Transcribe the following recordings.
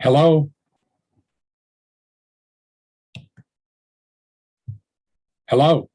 Hello? Hello?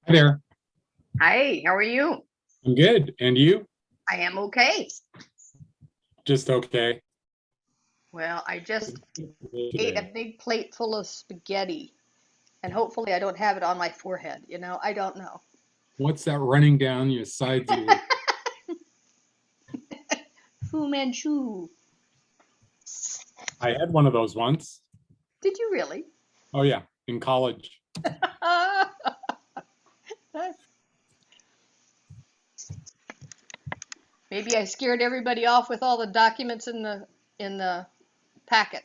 Hi there. Hi, how are you? I'm good. And you? I am okay. Just okay. Well, I just ate a big plate full of spaghetti, and hopefully I don't have it on my forehead. I don't know. What's that running down your sides of your... Fu Manchu. I had one of those once. Did you really? Oh yeah, in college. Maybe I scared everybody off with all the documents in the packet.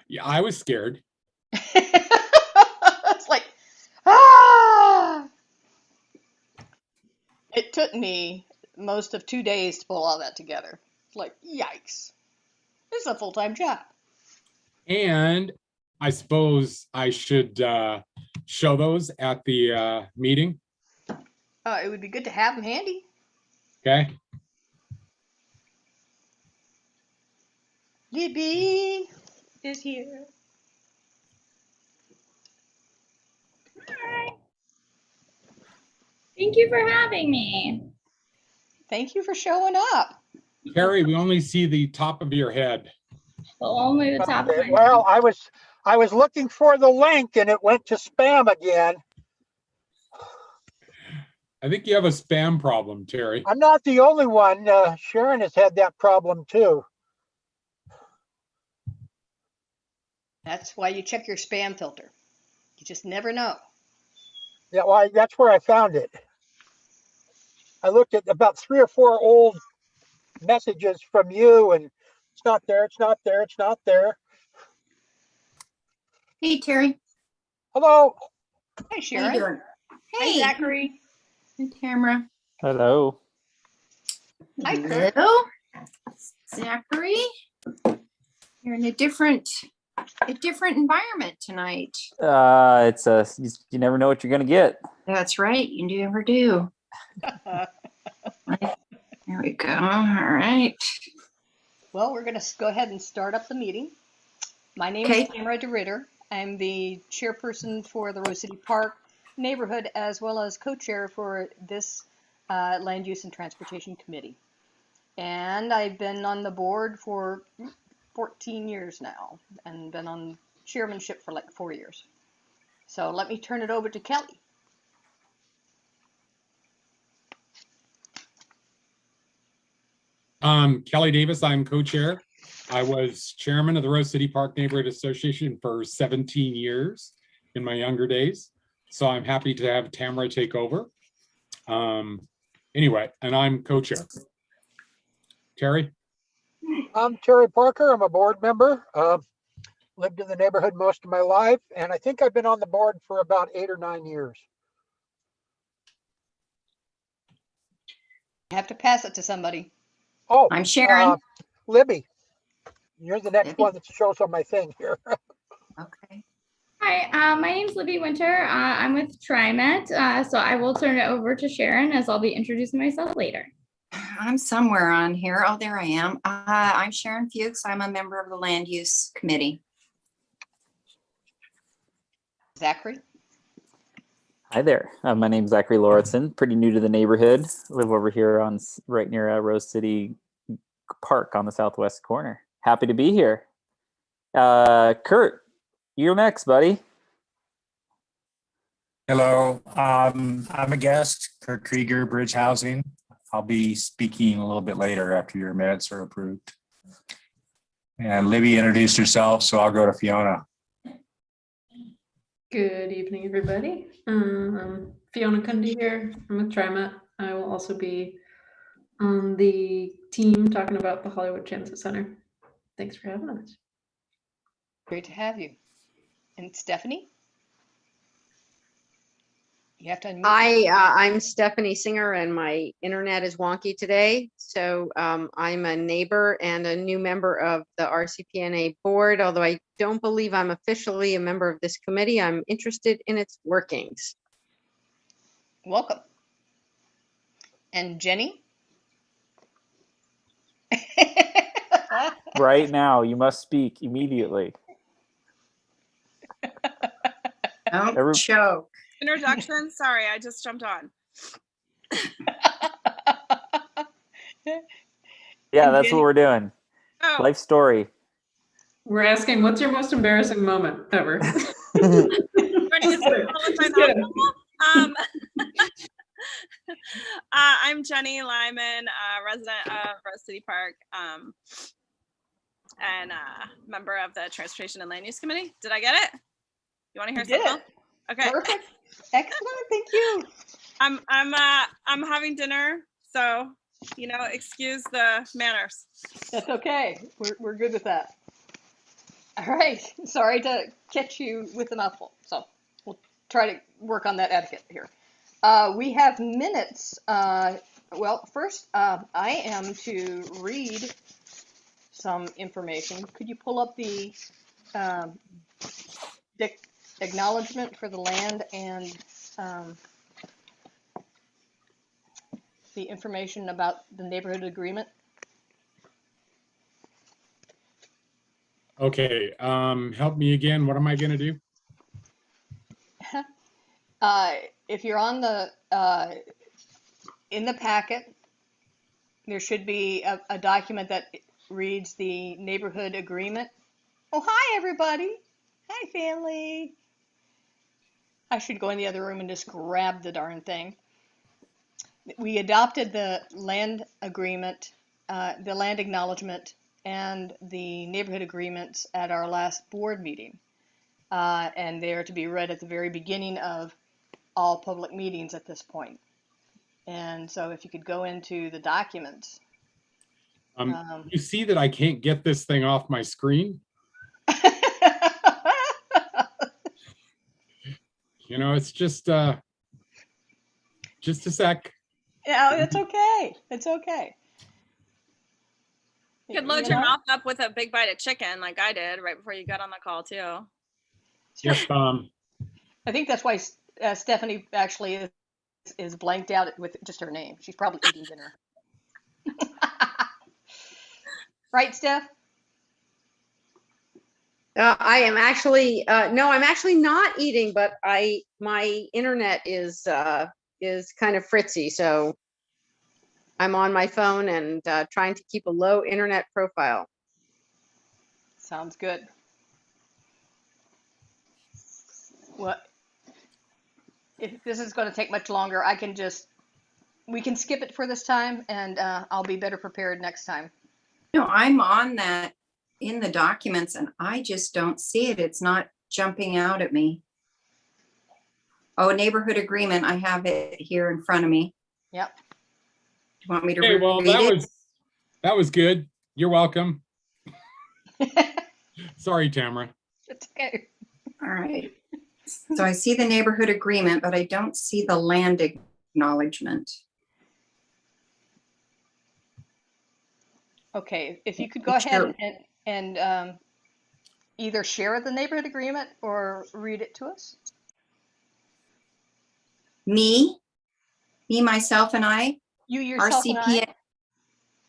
Yeah, I was scared. It's like, ah! It took me most of 2 days to pull all that together. It's like, yikes. This is a full-time job. And I suppose I should show those at the meeting. It would be good to have them handy. Okay. Libby is here. Hi. Thank you for having me. Thank you for showing up. Carrie, we only see the top of your head. Well, only the top of my Well, I was looking for the link and it went to spam again. I think you have a spam problem, Terry. I'm not the only one. Sharon has had that problem too. That's why you check your spam filter. You just never know. Yeah, well, that's where I found it. I looked at about 3 or 4 old messages from you and it's not there, it's not there, it's not there. Hey, Terry. Hello. Hi, How you Sharon. doing? Hi, Hey. Zachary. Hey, Tamara. Hello. Hi, Kurt. Hello. Zachary. You're in a different environment tonight. It's you never know what you're gonna get. That's right. You never do. There we go. All right. Well, we're going to go ahead and start up the meeting. My name is Tamara DeRitter. I'm the chairperson for the Rose City Park neighborhood, as well as co-chair for this Land Use and Transportation Committee. And I've been on the board for 14 years now and been on chairmanship for like 4 years. So let me turn it over to Kelly. Kelly Davis, I'm co-chair. I was chairman of the Rose City Park Neighborhood Association for 17 years in my younger days. So I'm happy to have Tamara take over. Anyway, and I'm co-chair. Terry? I'm Terry Parker. I'm a board member. Lived in the neighborhood most of my life, and I think I've been on the board for about 8 or 9 years. I have to pass it to somebody. Oh, I'm Sharon. Libby, you're the next Libby? one that shows on my thing here. Okay. Hi, my name's Libby Winter. I'm with TriMet, so I will turn it over to Sharon as I'll be introducing myself later. I'm somewhere on here. Oh, there I am. I'm Sharon Fuchs. I'm a member of the Land Use Committee. Zachary? Hi there. My name's Zachary Lauritsen. Pretty new to the neighborhood. Live over here on right near Rose City Park on the southwest corner. Happy to be here. Kurt, you're next, buddy. Hello, I'm a guest, Kurt Krieger, Bridge Housing. I'll be speaking a little bit later after your minutes are approved. And Libby introduced herself, so I'll go to Fiona. Good evening, everybody. I'm Fiona Cundy here. I'm with TriMet. I will also be on the team talking about the Hollywood Transit Center. Thanks for having us. Great to have you. And Stephanie? You have to unmute. I'm Stephanie Singer, and my internet is wonky today. So I'm a neighbor and a new member of the RCPNA board. Although I don't believe I'm officially a member of this committee, I'm interested in its workings. Welcome. And Jenny? Right now, you must speak immediately. Don't choke. Introduction. Sorry, I just jumped on. Yeah, that's what we're doing. Oh, Life story. We're asking, what's your most embarrassing moment ever? I'm Jenny Lyman, resident of Rose City Park, and member of the Transportation and Land Use Committee. Did I get it? You want to hear something else? Okay. Perfect. Excellent. Thank you. I'm having dinner, so excuse the manners. That's okay. We're good with that. All right. Sorry to catch you with the mouthful. So we'll try to work on that etiquette here. We have minutes. Well, first, I am to read some information. Could you pull up the acknowledgement for the land and the information about the neighborhood agreement? Okay, help me again. What am I gonna do? If you're on the in the packet, there should be a document that reads the neighborhood agreement. Oh, hi everybody. Hi family. I should go in the other room and just grab the darn thing. We adopted the land agreement, the land acknowledgement, and the neighborhood agreements at our last board meeting. And they are to be read at the very beginning of all public meetings at this point. And so if you could go into the documents. You see that I can't get this thing off my screen? It's just a sec. Yeah, it's okay. It's okay. You could load your mouth up with a big bite of chicken like I did right before you got on the call too. Yes, I think that's why Stephanie actually is blanked out with just her name. She's probably eating dinner. Right, Steph? I am actually no, I'm actually not eating, but my internet is kind of fritzy, so I'm on my phone and trying to keep a low internet profile. Sounds good. Well, if this is going to take much longer, we can skip it for this time, and I'll be better prepared next time. No, I'm on that in the documents and I just don't see it. It's not jumping out at me. Oh, neighborhood agreement. I have it here in front of me. Yep. Do you want me to Okay, well, read it? that was good. You're welcome. Sorry, Tamara. It's okay. All right. So I see the neighborhood agreement, but I don't see the land acknowledgement. Okay, if you could go ahead and either share the neighborhood agreement or read it to us. Me, myself, and I. You yourself and I.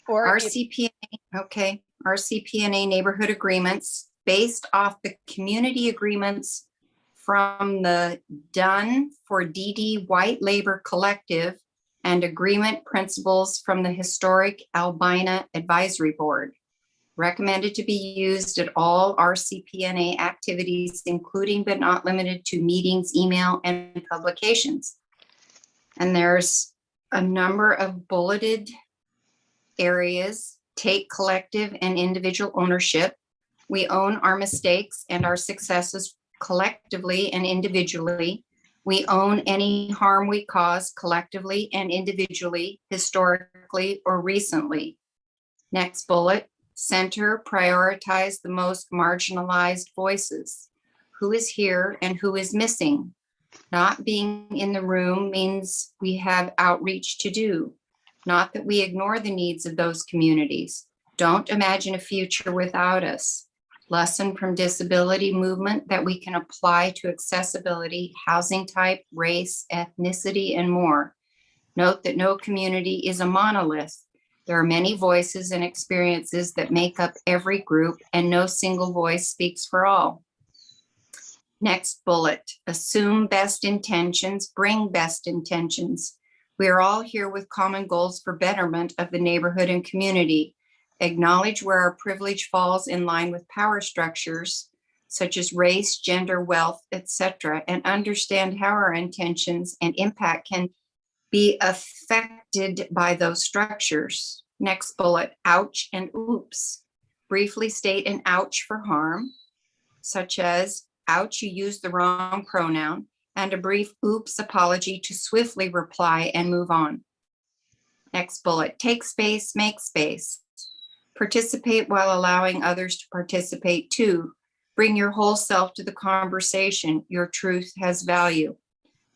Or RCPNA, okay. RCPNA neighborhood agreements based off the community agreements from the Done for DD White Labor Collective and agreement principles from the Historic Albina Advisory Board. Recommended to be used at all RCPNA activities, including but not limited to meetings, email, and publications. And there's a number of bulleted areas. Take collective and individual ownership. We own our mistakes and our successes collectively and individually. We own any harm we cause collectively and individually, historically or recently. Next bullet, center, prioritize the most marginalized voices. Who is here and who is missing? Not being in the room means we have outreach to do, not that we ignore the needs of those communities. Don't imagine a future without us. Lesson from disability movement that we can apply to accessibility, housing type, race, ethnicity, and more. Note that no community is a monolith. There are many voices and experiences that make up every group, and no single voice speaks for all. Next bullet, assume best intentions, bring best intentions. We are all here with common goals for betterment of the neighborhood and community. Acknowledge where our privilege falls in line with power structures, such as race, gender, wealth, etc., and understand how our intentions and impact can be affected by those structures. Next bullet, ouch and oops. Briefly state an ouch for harm, such as, ouch, you used the wrong pronoun, and a brief oops apology to swiftly reply and move on. Next bullet, take space, make space. Participate while allowing others to participate too. Bring your whole self to the conversation. Your truth has value.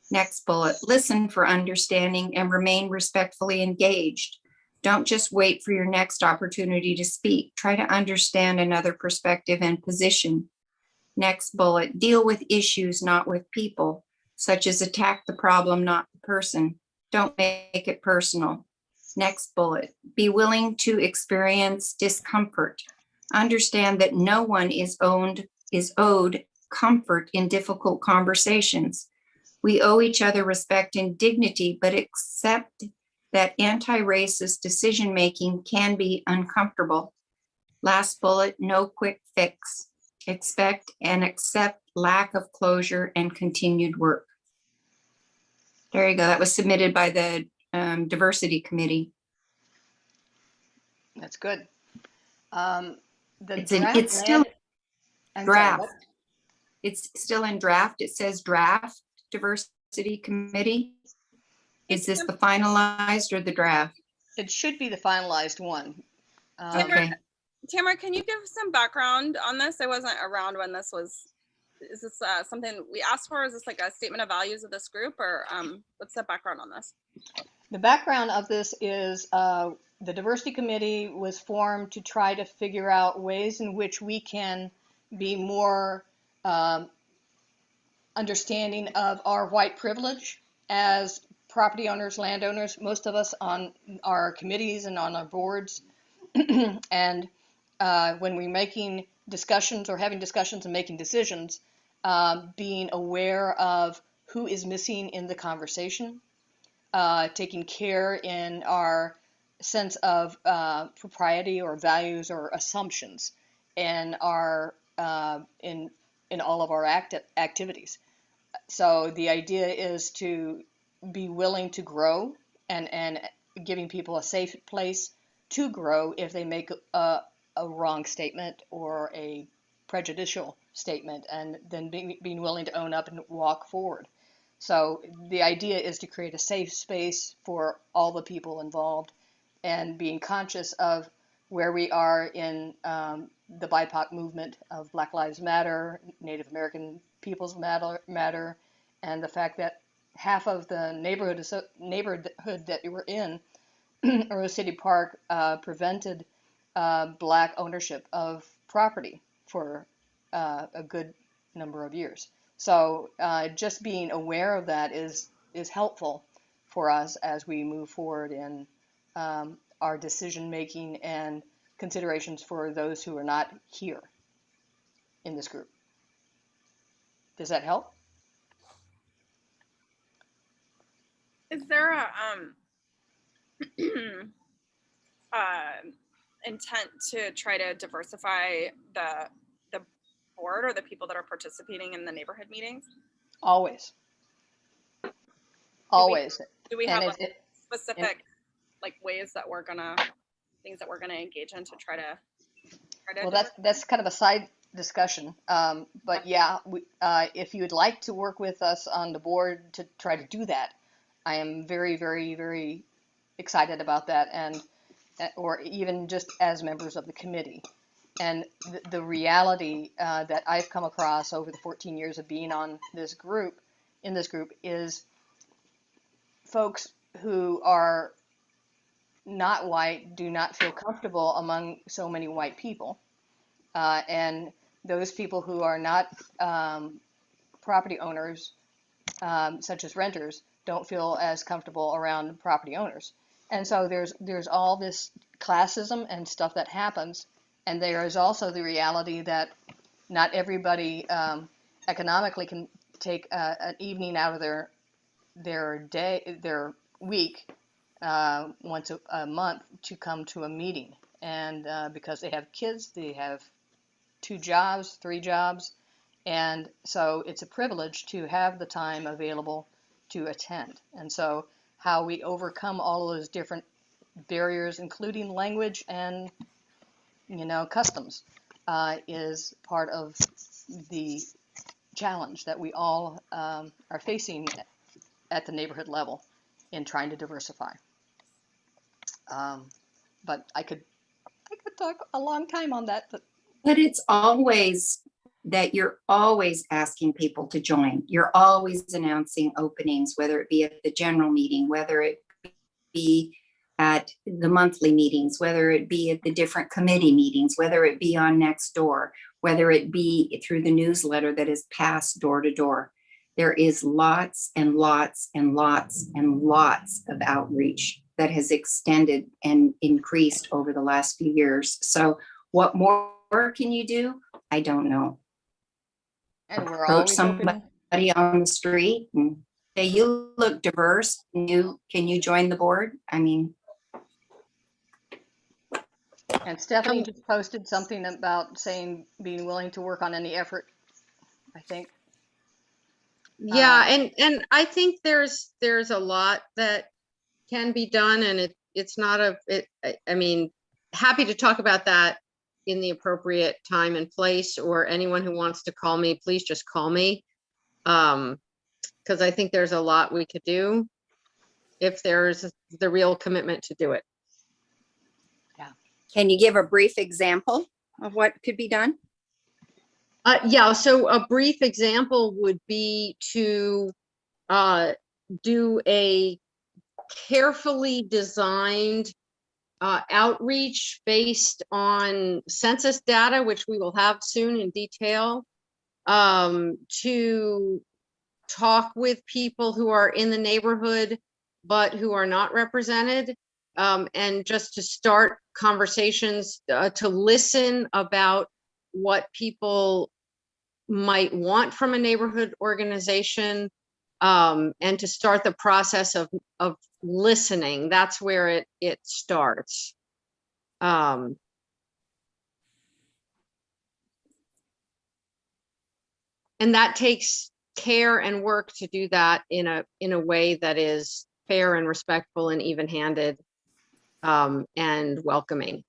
Next bullet, listen for understanding and remain respectfully engaged. Don't just wait for your next opportunity to speak. Try to understand another perspective and position. Next bullet, deal with issues, not with people, such as attack the problem, not the person. Don't make it personal. Next bullet, be willing to experience discomfort. Understand that no one is owed comfort in difficult conversations. We owe each other respect and dignity, but accept that anti-racist decision-making can be uncomfortable. Last bullet, no quick fix. Expect and accept lack of closure and continued work. There you go. That was submitted by the Diversity Committee. That's good. It's still draft. It's still in draft. It says draft Diversity Committee. Is this the finalized or the draft? It should be the finalized one. Okay. Tamara, can you give some background on this? I wasn't around when this was. Is this something we asked for? Is this like a statement of values of this group, or what's the background on this? The background of this is the Diversity Committee was formed to try to figure out ways in which we can be more understanding of our white privilege as property owners, landowners, most of us on our committees and on our boards. And when we're making discussions or having discussions and making decisions, being aware of who is missing in the conversation, taking care in our sense of propriety or values or assumptions in our in all of our activities. So the idea is to be willing to grow and giving people a safe place to grow if they make a wrong statement or a prejudicial statement, and then being willing to own up and walk forward. So the idea is to create a safe space for all the people involved, and being conscious of where we are in the BIPOC movement of Black Lives Matter, Native American Peoples Matter, and the fact that half of the neighborhood that we were in, Rose City Park, prevented Black ownership of property for a good number of years. So just being aware of that is helpful for us as we move forward in our decision making and considerations for those who are not here in this group. Does that help? Is there a intent to try to diversify the board or the people that are participating in the neighborhood meetings? Always. Always. Do we have specific like ways that things that we're gonna engage in to try to well, that's kind of a discussion. But yeah, if you would like to work with us on the board to try to do that, I am very, very, very excited about that, and or even just as members of the committee. And the reality that I've come across over the 14 years of being on this group, is folks who are not white do not feel comfortable among so many white people. And those people who are not property owners, such as renters, don't feel as comfortable around property owners. And so there's all this classism and stuff that happens. And there is also the reality that not everybody economically can take an evening out of their week once a month to come to a meeting. And because they have kids, they have 2 jobs, 3 jobs, and so it's a privilege to have the time available to attend. And so how we overcome all of those different barriers, including language and, customs, is part of the challenge that we all are facing at the neighborhood level in trying to diversify. But I could talk a long time on that, But it's always that you're always asking people to join. You're always announcing openings, whether it be at the general meeting, whether it be at the monthly meetings, whether it be at the different committee meetings, whether it be on Nextdoor, whether it be through the newsletter that is passed door to door. There is lots and lots and lots and lots of outreach that has extended and increased over the last few years. So what more can you do? I don't know. and we're Approach always somebody open. on the street and say, you look diverse. Can you join the board? I mean, And Stephanie just posted something about saying being willing to work on any effort, I think. Yeah, and I think there's a lot that can be done, and it's not I mean, happy to talk about that in the appropriate time and place, or anyone who wants to call me, please just call me. Because I think there's a lot we could do if there's the real commitment to do it. Yeah. can you give a brief example of what could be done? Yeah, so a brief example would be to do a carefully designed outreach based on census data, which we will have soon in detail, to talk with people who are in the neighborhood but who are not represented, and just to start conversations, to listen about what people might want from a neighborhood organization, and to start the process of listening. That's where it starts. And that takes care and work to do that in a way that is fair and respectful and even-handed, and welcoming.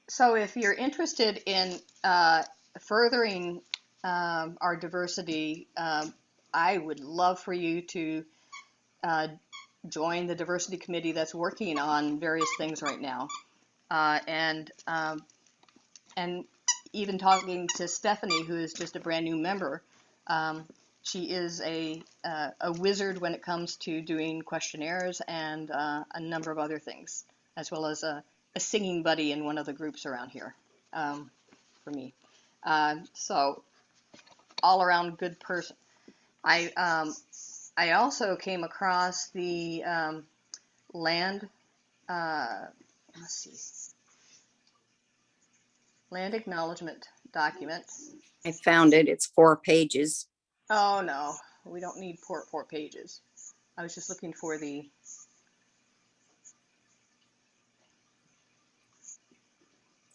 So if you're interested in furthering our diversity, I would love for you to join the diversity committee that's working on various things right now. And even talking to Stephanie, who is just a brand new member, she is a wizard when it comes to doing questionnaires and a number of other things, as well as a singing buddy in one of the groups around here for me. So all around good person. I also came across the land, land acknowledgement document. I found it. It's 4 pages. Oh no, we don't need 4 pages. I was just looking for the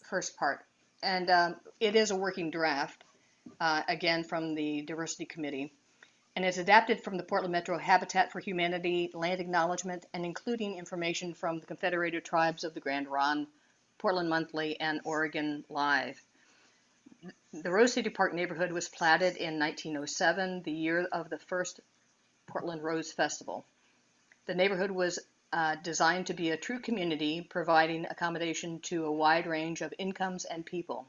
first part, and it is a working draft, again from the diversity committee. and is adapted from the Portland Metro Habitat for Humanity Land Acknowledgement and including information from the Confederated Tribes of the Grand Ronde, Portland Monthly, and Oregon Live. The Rose City Park neighborhood was platted in 1907, the year of the first Portland Rose Festival. The neighborhood was designed to be a true community, providing accommodation to a wide range of incomes and people.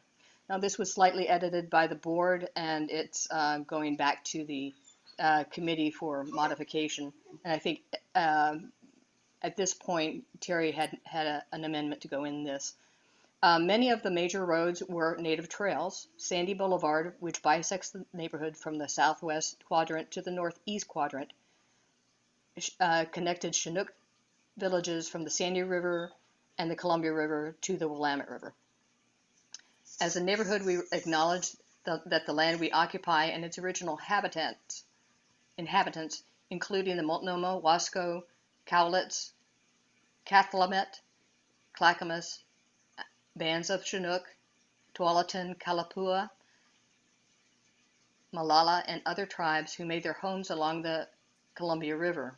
Now, this was slightly edited by the board, and it's going back to the committee for modification. And I think at this point, Terry had an amendment to go in this. Many of the major roads were native trails. Sandy Boulevard, which bisects the neighborhood from the southwest quadrant to the northeast quadrant, connected Chinook villages from the Sandy River and the Columbia River to the Willamette River. As a neighborhood, we acknowledge that the land we occupy and its original inhabitants, including the Multnomah, Wasco, Cowlitz, Cathlamet, Clackamas, bands of Chinook, Tualatin, Kalapua, Malala, and other tribes who made their homes along the Columbia River.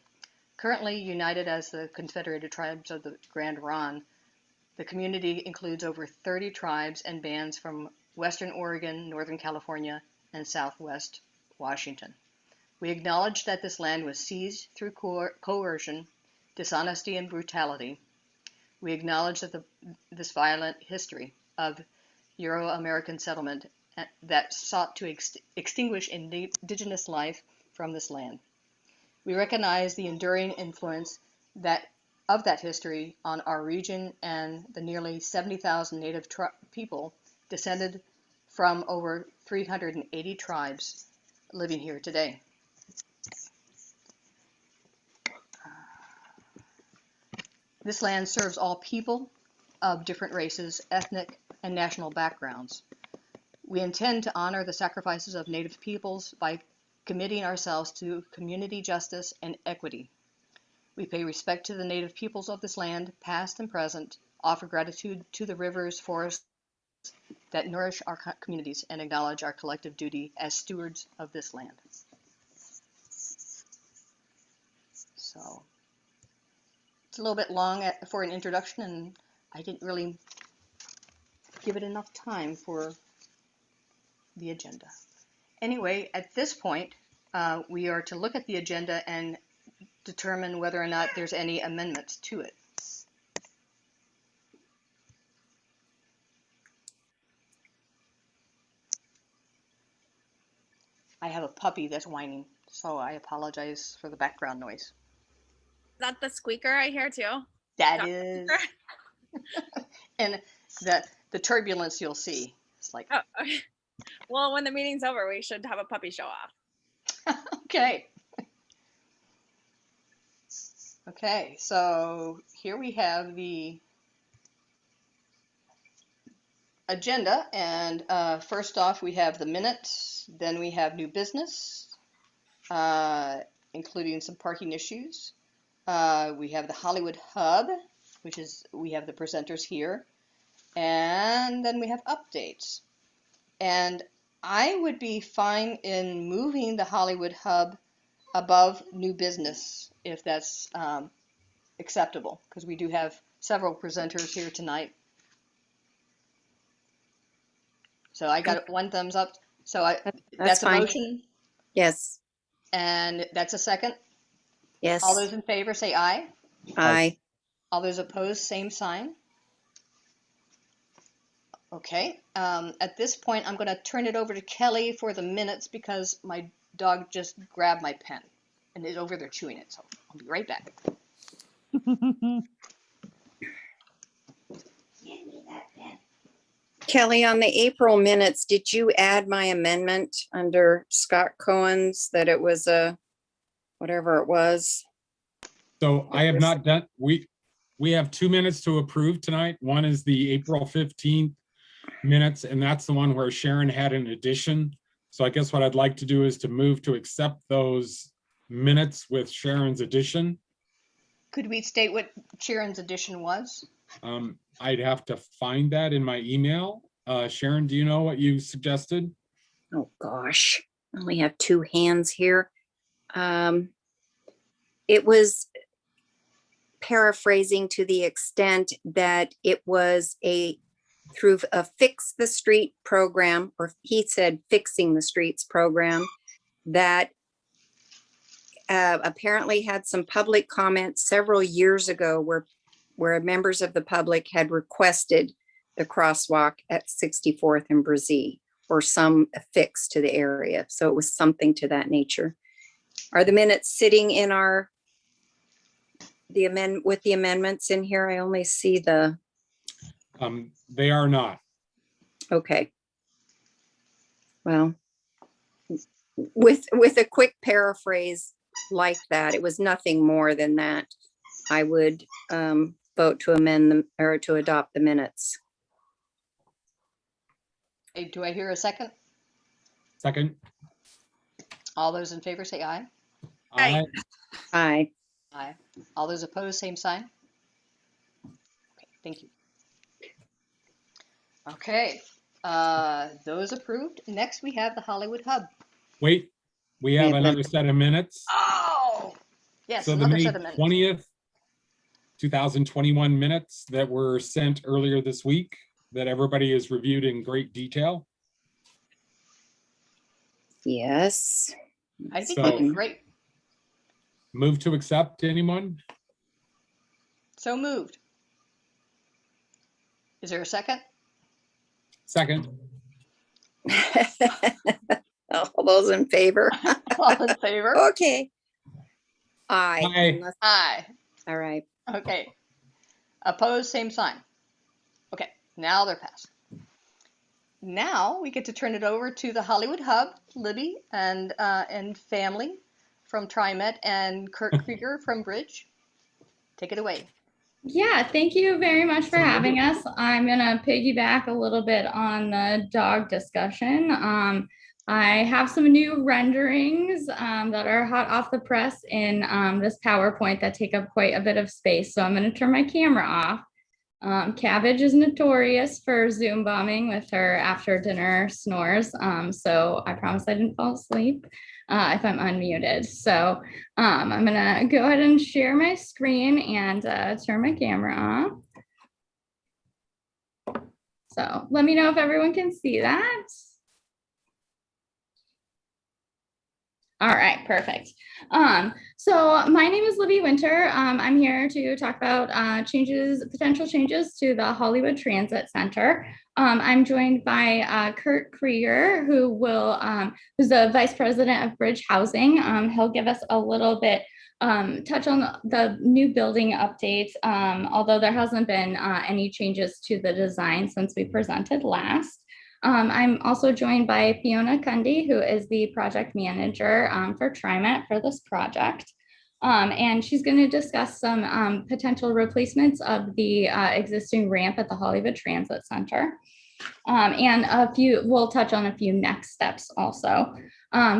Currently united as the Confederated Tribes of the Grand Ronde, the community includes over 30 tribes and bands from Western Oregon, Northern California, and Southwest Washington. We acknowledge that this land was seized through coercion, dishonesty, and brutality. We acknowledge that this violent history of Euro-American settlement that sought to extinguish indigenous life from this land. We recognize the enduring influence of that history on our region and the nearly 70,000 Native people descended from over 380 tribes living here today. This land serves all people of different races, ethnic, and national backgrounds. We intend to honor the sacrifices of Native peoples by committing ourselves to community justice and equity. We pay respect to the Native peoples of this land, past and present, offer gratitude to the rivers, forests that nourish our communities, and acknowledge our collective duty as stewards of this land. So, it's a little bit long for an introduction, and I didn't really give it enough time for the agenda. Anyway, at this point, we are to look at the agenda and determine whether or not there's any amendments to it. I have a puppy that's whining, so I apologize for the background noise. Is that the squeaker I hear too? That is, and the turbulence you'll see. It's like, Oh, okay. Well, when the meeting's over, we should have a puppy show off. okay. Okay, so here we have the agenda, and first off we have the minutes, then we have new business, including some parking issues. We have the Hollywood Hub, which is, we have the presenters here, and then we have updates. And I would be fine in moving the Hollywood Hub above new business, if that's acceptable, because we do have several presenters here tonight. So I got one thumbs up. So that's a fine. motion, Yes. and that's a second. Yes. All those in favor say aye. Aye. All those opposed, same sign. Okay, at this point, I'm going to turn it over to Kelly for the minutes because my dog just grabbed my pen and is over there chewing it. So I'll be right back. Kelly, on the April minutes, did you add my amendment under Scott Cohen's that it was a, whatever it was? So I have not done, we have 2 minutes to approve tonight. One is the April 15th minutes, and that's the one where Sharon had an addition. So I guess what I'd like to do is to move to accept those minutes with Sharon's addition. Could we state what Sharon's addition was? I'd have to find that in my email. Sharon, do you know what you suggested? Oh, gosh. I only have two hands here. It was paraphrasing to the extent that it was through a Fix the Street program, or he said fixing the streets program, that apparently had some public comments several years ago where members of the public had requested the crosswalk at 64th and Brazee, or some fix to the area. So it was something to that nature. Are the minutes sitting in with the amendments in here? I only see the, They are not. okay. Well, with a quick paraphrase like that, it was nothing more than that. I would vote to amend them or to adopt the minutes. Okay, do I hear a second? Second. All those in favor say aye. Aye. Aye. Aye. All those opposed, same sign. Okay, thank you. Okay, those approved. Next, we have the Hollywood Hub. Wait, we have another set of minutes. Oh, yes, So the another May set of minutes. 20th, 2021 minutes that were sent earlier this week that everybody has reviewed in great detail. Yes. I think So- they did great. Move to accept, anyone? So moved. Is there a second? Second. All those in favor? All in favor? Okay. Aye. Aye. Unless- Aye. All right. Okay. Opposed, same sign. Okay, now they're passed. Now we get to turn it over to the Hollywood Hub, Libby and family from TriMet and Kurt Krieger from Bridge. Take it away. Yeah, thank you very much for having us. I'm gonna piggyback a little bit on the dog discussion. I have some new renderings that are hot off the press in this PowerPoint that take up quite a bit of space. So I'm gonna turn my camera off. Cabbage is notorious for Zoom bombing with her after dinner snores. So I promise I didn't fall asleep if I'm unmuted. So I'm gonna go ahead and share my screen and turn my camera off. So let me know if everyone can see that. All right, perfect. So my name is Libby Winter. I'm here to talk about potential changes to the Hollywood Transit Center. I'm joined by Kurt Krieger, who's the Vice President of Bridge Housing. He'll give us a little bit touch on the new building updates, although there hasn't been any changes to the design since we presented last. I'm also joined by Fiona Cundy, who is the project manager for TriMet for this project. And she's going to discuss some potential replacements of the existing ramp at the Hollywood Transit Center. And we'll touch on a few next steps also.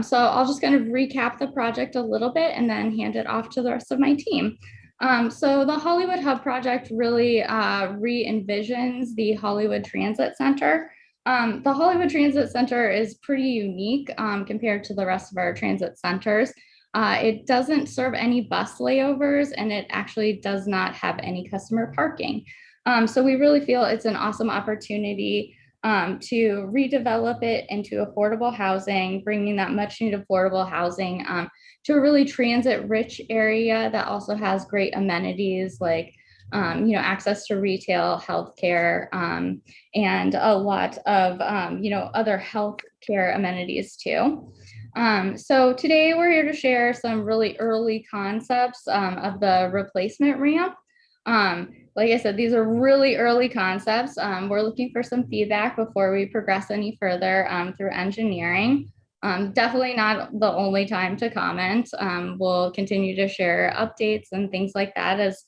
So I'll just kind of recap the project a little bit and then hand it off to the rest of my team. So the Hollywood Hub project really re-envisions the Hollywood Transit Center. The Hollywood Transit Center is pretty unique compared to the rest of our transit centers. It doesn't serve any bus layovers, and it actually does not have any customer parking. So we really feel it's an awesome opportunity to redevelop it into affordable housing, bringing that much needed affordable housing to a really transit-rich area that also has great amenities like access to retail, healthcare, and a lot of, other healthcare amenities too. So today we're here to share some really early concepts of the replacement ramp. Like I said, these are really early concepts. We're looking for some feedback before we progress any further through engineering. Definitely not the only time to comment. We'll continue to share updates and things like that as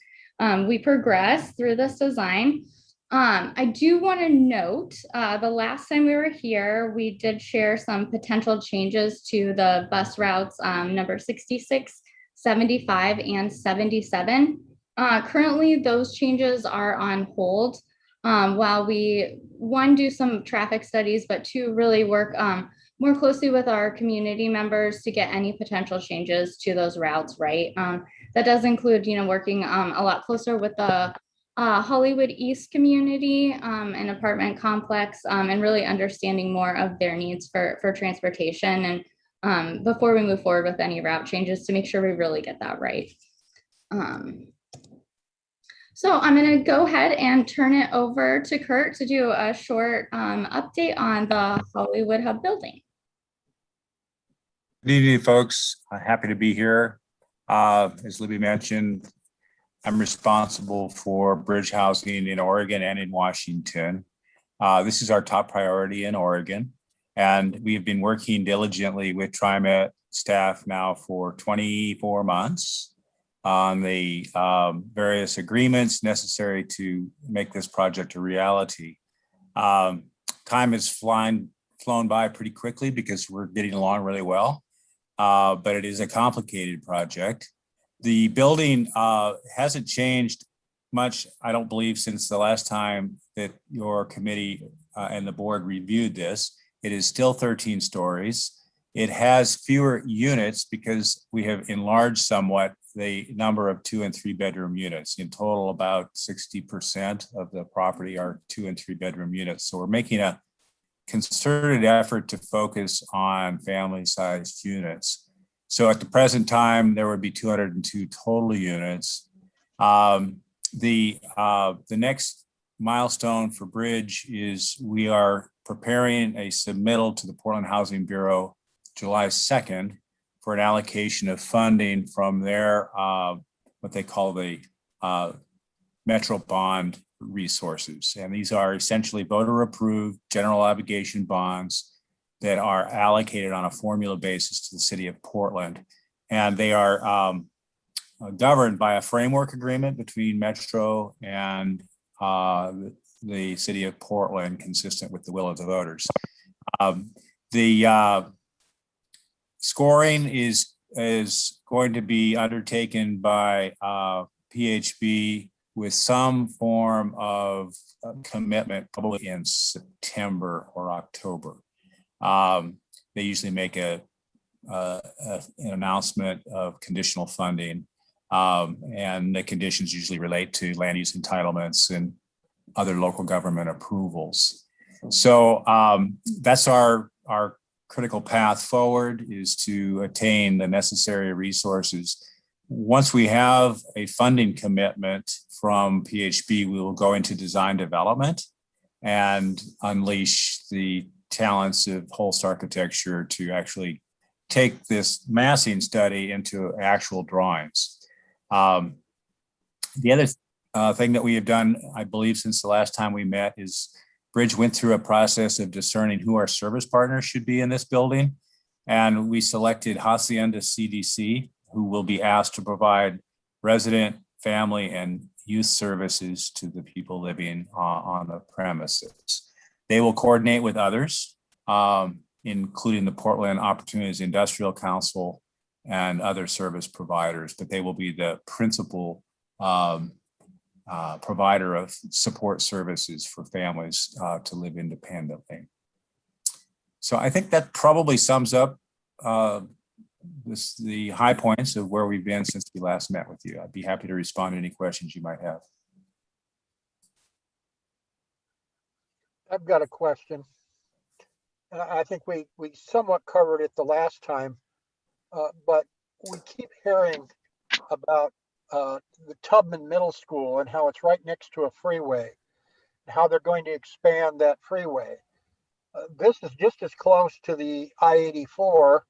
we progress through this design. I do want to note the last time we were here, we did share some potential changes to the bus routes number 66, 75, and 77. Currently, those changes are on hold while we, one, do some traffic studies, but two, really work more closely with our community members to get any potential changes to those routes, right? That does include, working a lot closer with the Hollywood East community and apartment complex, and really understanding more of their needs for transportation, and before we move forward with any route changes, to make sure we really get that right. So I'm going to go ahead and turn it over to Kurt to do a short update on the Hollywood Hub building. Good evening, folks. Happy to be here. As Libby mentioned, I'm responsible for bridge housing in Oregon and in Washington. This is our top priority in Oregon, and we have been working diligently with TriMet staff now for 24 months on the various agreements necessary to make this project a reality. Time has flown by pretty quickly because we're getting along really well, but it is a complicated project. The building hasn't changed much, I don't believe, since the last time that your committee and the board reviewed this. It is still 13 stories. It has fewer units because we have enlarged somewhat the number of 2 and 3 bedroom units. In total, about 60% of the property are 2 and 3 bedroom units. So we're making a concerted effort to focus on family-sized units. So at the present time, there would be 202 total units. The next milestone for Bridge is we are preparing a submittal to the Portland Housing Bureau July 2nd for an allocation of funding from their, what they call the Metro Bond resources. And these are essentially voter-approved general obligation bonds that are allocated on a formula basis to the city of Portland. And they are governed by a framework agreement between Metro and the city of Portland, consistent with the will of the voters. The scoring is going to be undertaken by PHB with some form of commitment, probably in September or October. They usually make an announcement of conditional funding, and the conditions usually relate to land use entitlements and other local government approvals. So that's our critical path forward, is to attain the necessary resources. Once we have a funding commitment from PHB, we will go into design development and unleash the talents of Holst Architecture to actually take this massing study into actual drawings. The other thing that we have done, I believe, since the last time we met is Bridge went through a process of discerning who our service partners should be in this building. And we selected Hacienda CDC, who will be asked to provide resident, family, and youth services to the people living on the premises. They will coordinate with others, including the Portland Opportunities Industrial Council and other service providers, but they will be the principal provider of support services for families to live independently. So I think that probably sums up the high points of where we've been since we last met with you. I'd be happy to respond to any questions you might have. I've got a question. And I think we somewhat covered it the last time, but we keep hearing about the Tubman Middle School and how it's right next to a freeway, and how they're going to expand that freeway. This is just as close to the I-84,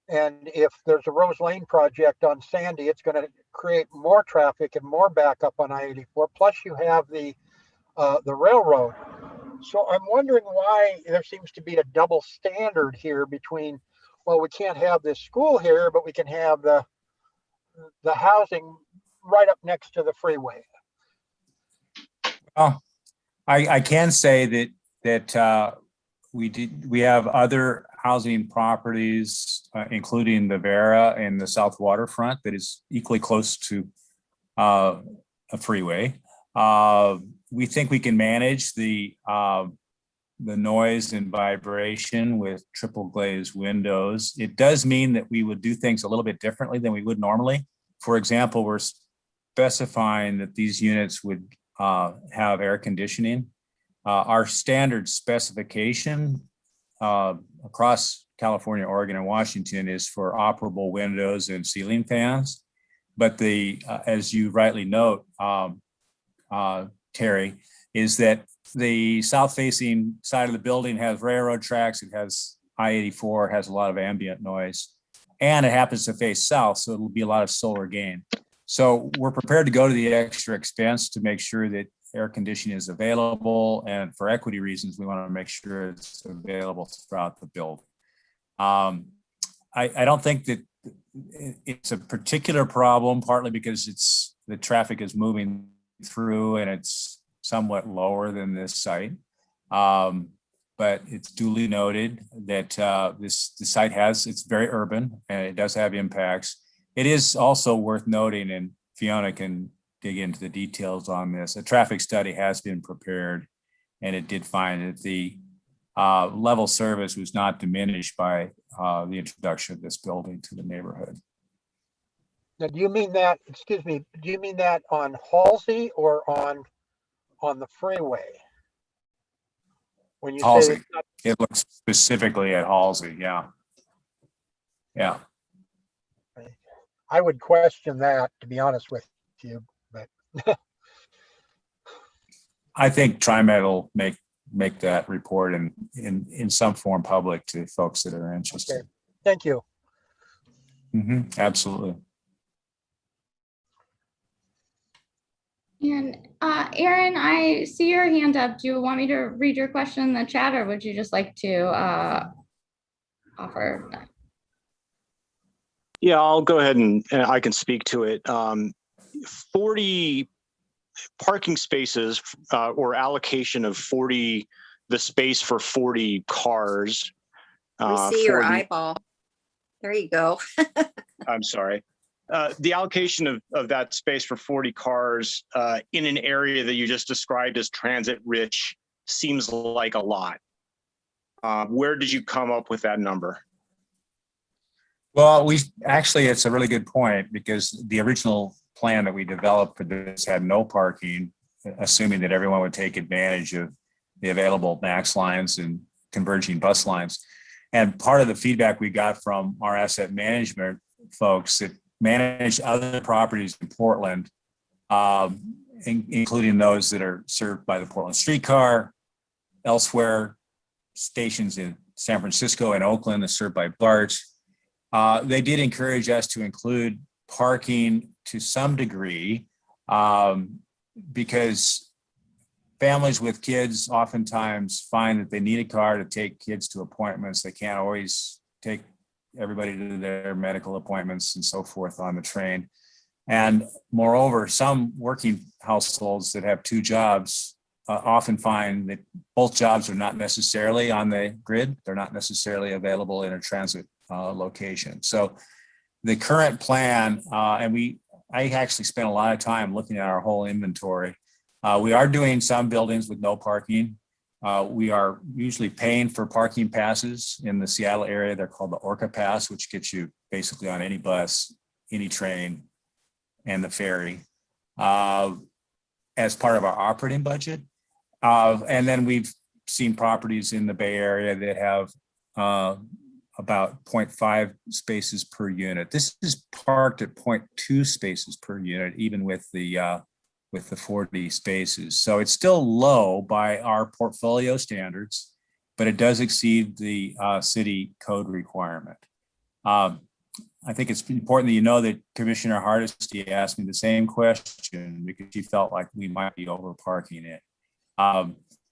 and if there's a Rose Lane project on Sandy, it's going to create more traffic and more backup on I-84. Plus, you have the railroad. So I'm wondering why there seems to be a double standard here between, well, we can't have this school here, but we can have the housing right up next to the freeway. Well, I can say that we have other housing properties, including the Vera and the South Waterfront, that is equally close to a freeway. We think we can manage the the noise and vibration with triple glazed windows. It does mean that we would do things a little bit differently than we would normally. For example, we're specifying that these units would have air conditioning. Our standard specification across California, Oregon, and Washington is for operable windows and ceiling fans. But as you rightly note, Terry, is that the south-facing side of the building has railroad tracks. It has I-84, has a lot of ambient noise, and it happens to face south, so it'll be a lot of solar gain. So we're prepared to go to the extra expense to make sure that air conditioning is available, and for equity reasons, we want to make sure it's available throughout the building. I don't think that it's a particular problem, partly because the traffic is moving through and it's somewhat lower than this site. But it's duly noted that the site it's very urban and it does have impacts. It is also worth noting, and Fiona can dig into the details on this, a traffic study has been prepared, and it did find that the level service was not diminished by the introduction of this building to the neighborhood. Now, do you mean that, excuse me, do you mean that on Halsey or on the freeway? When you Halsey. say it's not, It looks specifically at Halsey, yeah. Yeah. I would question that, to be honest with you, but I think TriMet will make that report in some form public to folks that are interested. okay. Thank you. Absolutely. And Aaron, I see your hand up. Do you want me to read your question in the chat, or would you just like to offer that? Yeah, I'll go ahead and I can speak to it. 40 parking spaces or allocation of 40, the space for 40 cars. We see your eyeball. There you go. I'm sorry. The allocation of that space for 40 cars in an area that you just described as transit rich seems like a lot. Where did you come up with that number? Well, it's a really good point, because the original plan that we developed for this had no parking, assuming that everyone would take advantage of the available MAX lines and converging bus lines. And part of the feedback we got from our asset management folks that manage other properties in Portland, including those that are served by the Portland streetcar, elsewhere, stations in San Francisco and Oakland that are served by BART. They did encourage us to include parking to some degree, because families with kids oftentimes find that they need a car to take kids to appointments. They can't always take everybody to their medical appointments and so forth on the train. And moreover, some working households that have two jobs often find that both jobs are not necessarily on the grid. They're not necessarily available in a transit location. So the current plan, and I actually spent a lot of time looking at our whole inventory. We are doing some buildings with no parking. We are usually paying for parking passes in the Seattle area. They're called the Orca Pass, which gets you basically on any bus, any train, and the ferry as part of our operating budget. And then we've seen properties in the Bay Area that have about 0.5 spaces per unit. This is parked at 0.2 spaces per unit, even with the 40 spaces. So it's still low by our portfolio standards, but it does exceed the city code requirement. I think it's important that you know that Commissioner Hardesty asked me the same question because she felt like we might be over parking it.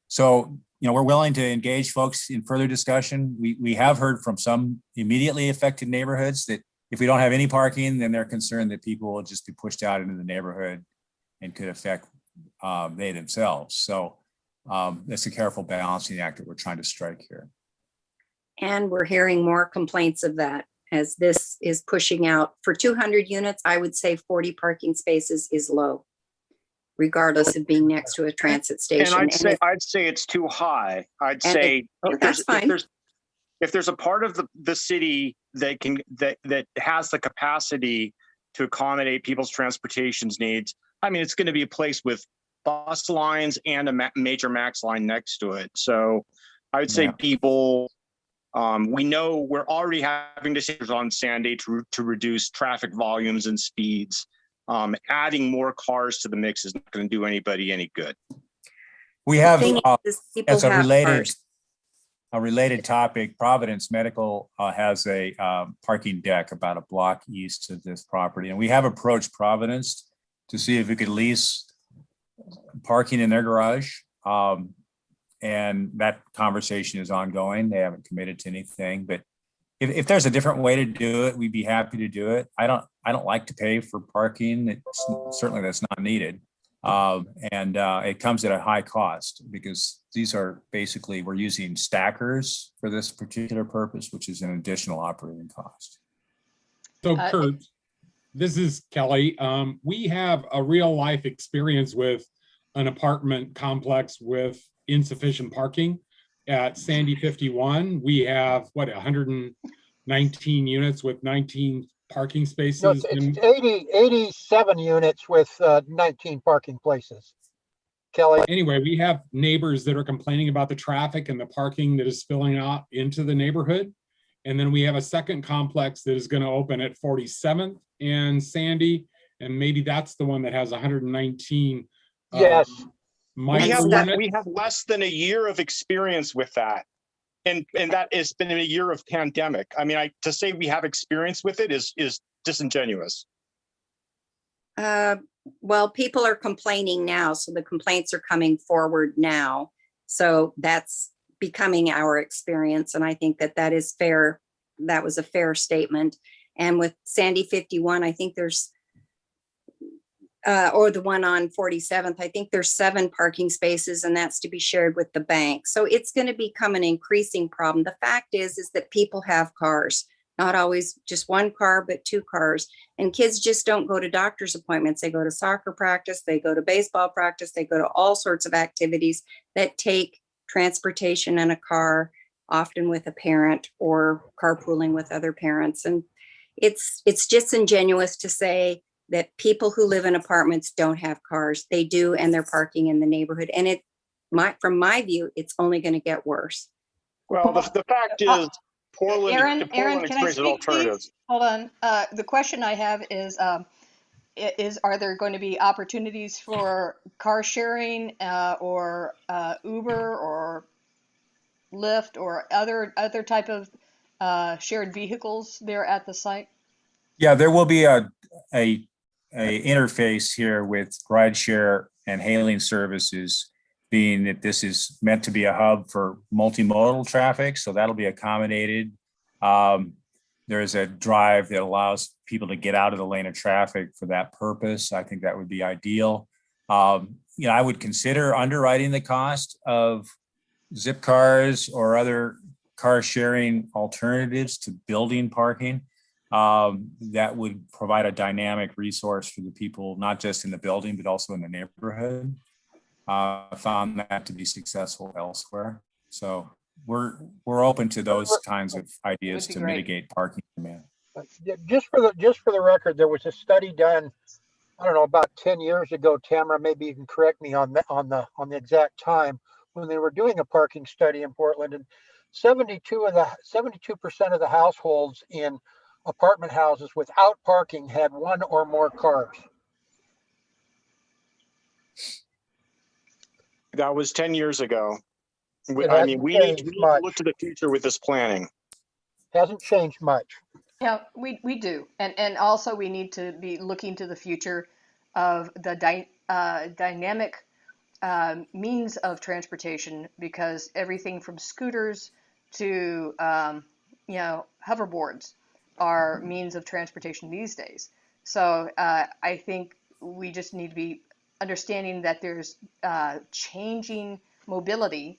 So, we're willing to engage folks in further discussion. We have heard from some immediately affected neighborhoods that if we don't have any parking, then they're concerned that people will just be pushed out into the neighborhood and could affect they themselves. So that's a careful balancing act that we're trying to strike here. And we're hearing more complaints of that as this is pushing out. For 200 units, I would say 40 parking spaces is low. regardless of being next to a transit station. And I'd say it's too high. I'd say that's fine. If there's a part of the city that has the capacity to accommodate people's transportation needs, I mean, it's going to be a place with bus lines and a major max line next to it. So I would say people, we know we're already having decisions on Sandy to reduce traffic volumes and speeds. Adding more cars to the mix is not going to do anybody any good. We have, as a related topic, Providence Medical has a parking deck about a block east of this property. And we have approached Providence to see if we could lease parking in their garage. And that conversation is ongoing. They haven't committed to anything, but if there's a different way to do it, we'd be happy to do it. I don't like to pay for parking. Certainly that's not needed. And it comes at a high cost because these are basically, we're using stackers for this particular purpose, which is an additional operating cost. So Kurt, this is Kelly. We have a real life experience with an apartment complex with insufficient parking. At Sandy 51, we have 119 units with 19 parking spaces. No, it's 87 units with 19 parking places. Kelly. Anyway, we have neighbors that are complaining about the traffic and the parking that is spilling out into the neighborhood. And then we have a second complex that is going to open at 47th and Sandy. And maybe that's the one that has 119. Yes. We have less than a year of experience with that. And that has been in a year of pandemic. I mean, to say we have experience with it is disingenuous. Well, people are complaining now, so the complaints are coming forward now. So that's becoming our experience. And I think that is fair. That was a fair statement. And with Sandy 51, I think there's, or the one on 47th, I think there's 7 parking spaces, and that's to be shared with the bank. So it's going to become an increasing problem. The fact is that people have cars, not always just one car, but 2 cars. And kids just don't go to doctor's appointments. They go to soccer practice, they go to baseball practice, they go to all sorts of activities that take transportation and a car, often with a parent or carpooling with other parents. And it's disingenuous to say that people who live in apartments don't have cars. They do, and they're parking in the neighborhood. And from my view, it's only going to get worse. Well, the fact is, Portland experiences alternatives. Hold on. The question I have is are there going to be opportunities for car sharing or Uber or Lyft or other type of shared vehicles there at the site? Yeah, there will be a interface here with rideshare and hailing services, being that this is meant to be a hub for multimodal traffic. So that'll be accommodated. There's a drive that allows people to get out of the lane of traffic for that purpose. I think that would be ideal. I would consider underwriting the cost of zip cars or other car sharing alternatives to building parking. That would provide a dynamic resource for the people, not just in the building, but also in the neighborhood. Found that to be successful elsewhere. So we're open to those kinds of ideas to mitigate parking demand. Just for the record, there was a study done, I don't know, about 10 years ago. Tamara, maybe you can correct me on the exact time, when they were doing a parking study in Portland, and 72% of the households in apartment houses without parking had 1 or more cars. That was 10 years ago. We need to look to the future with this planning. Hasn't changed much. Yeah, we do. And also we need to be looking to the future of the dynamic means of transportation, because everything from scooters to hoverboards are means of transportation these days. So I think we just need to be understanding that there's changing mobility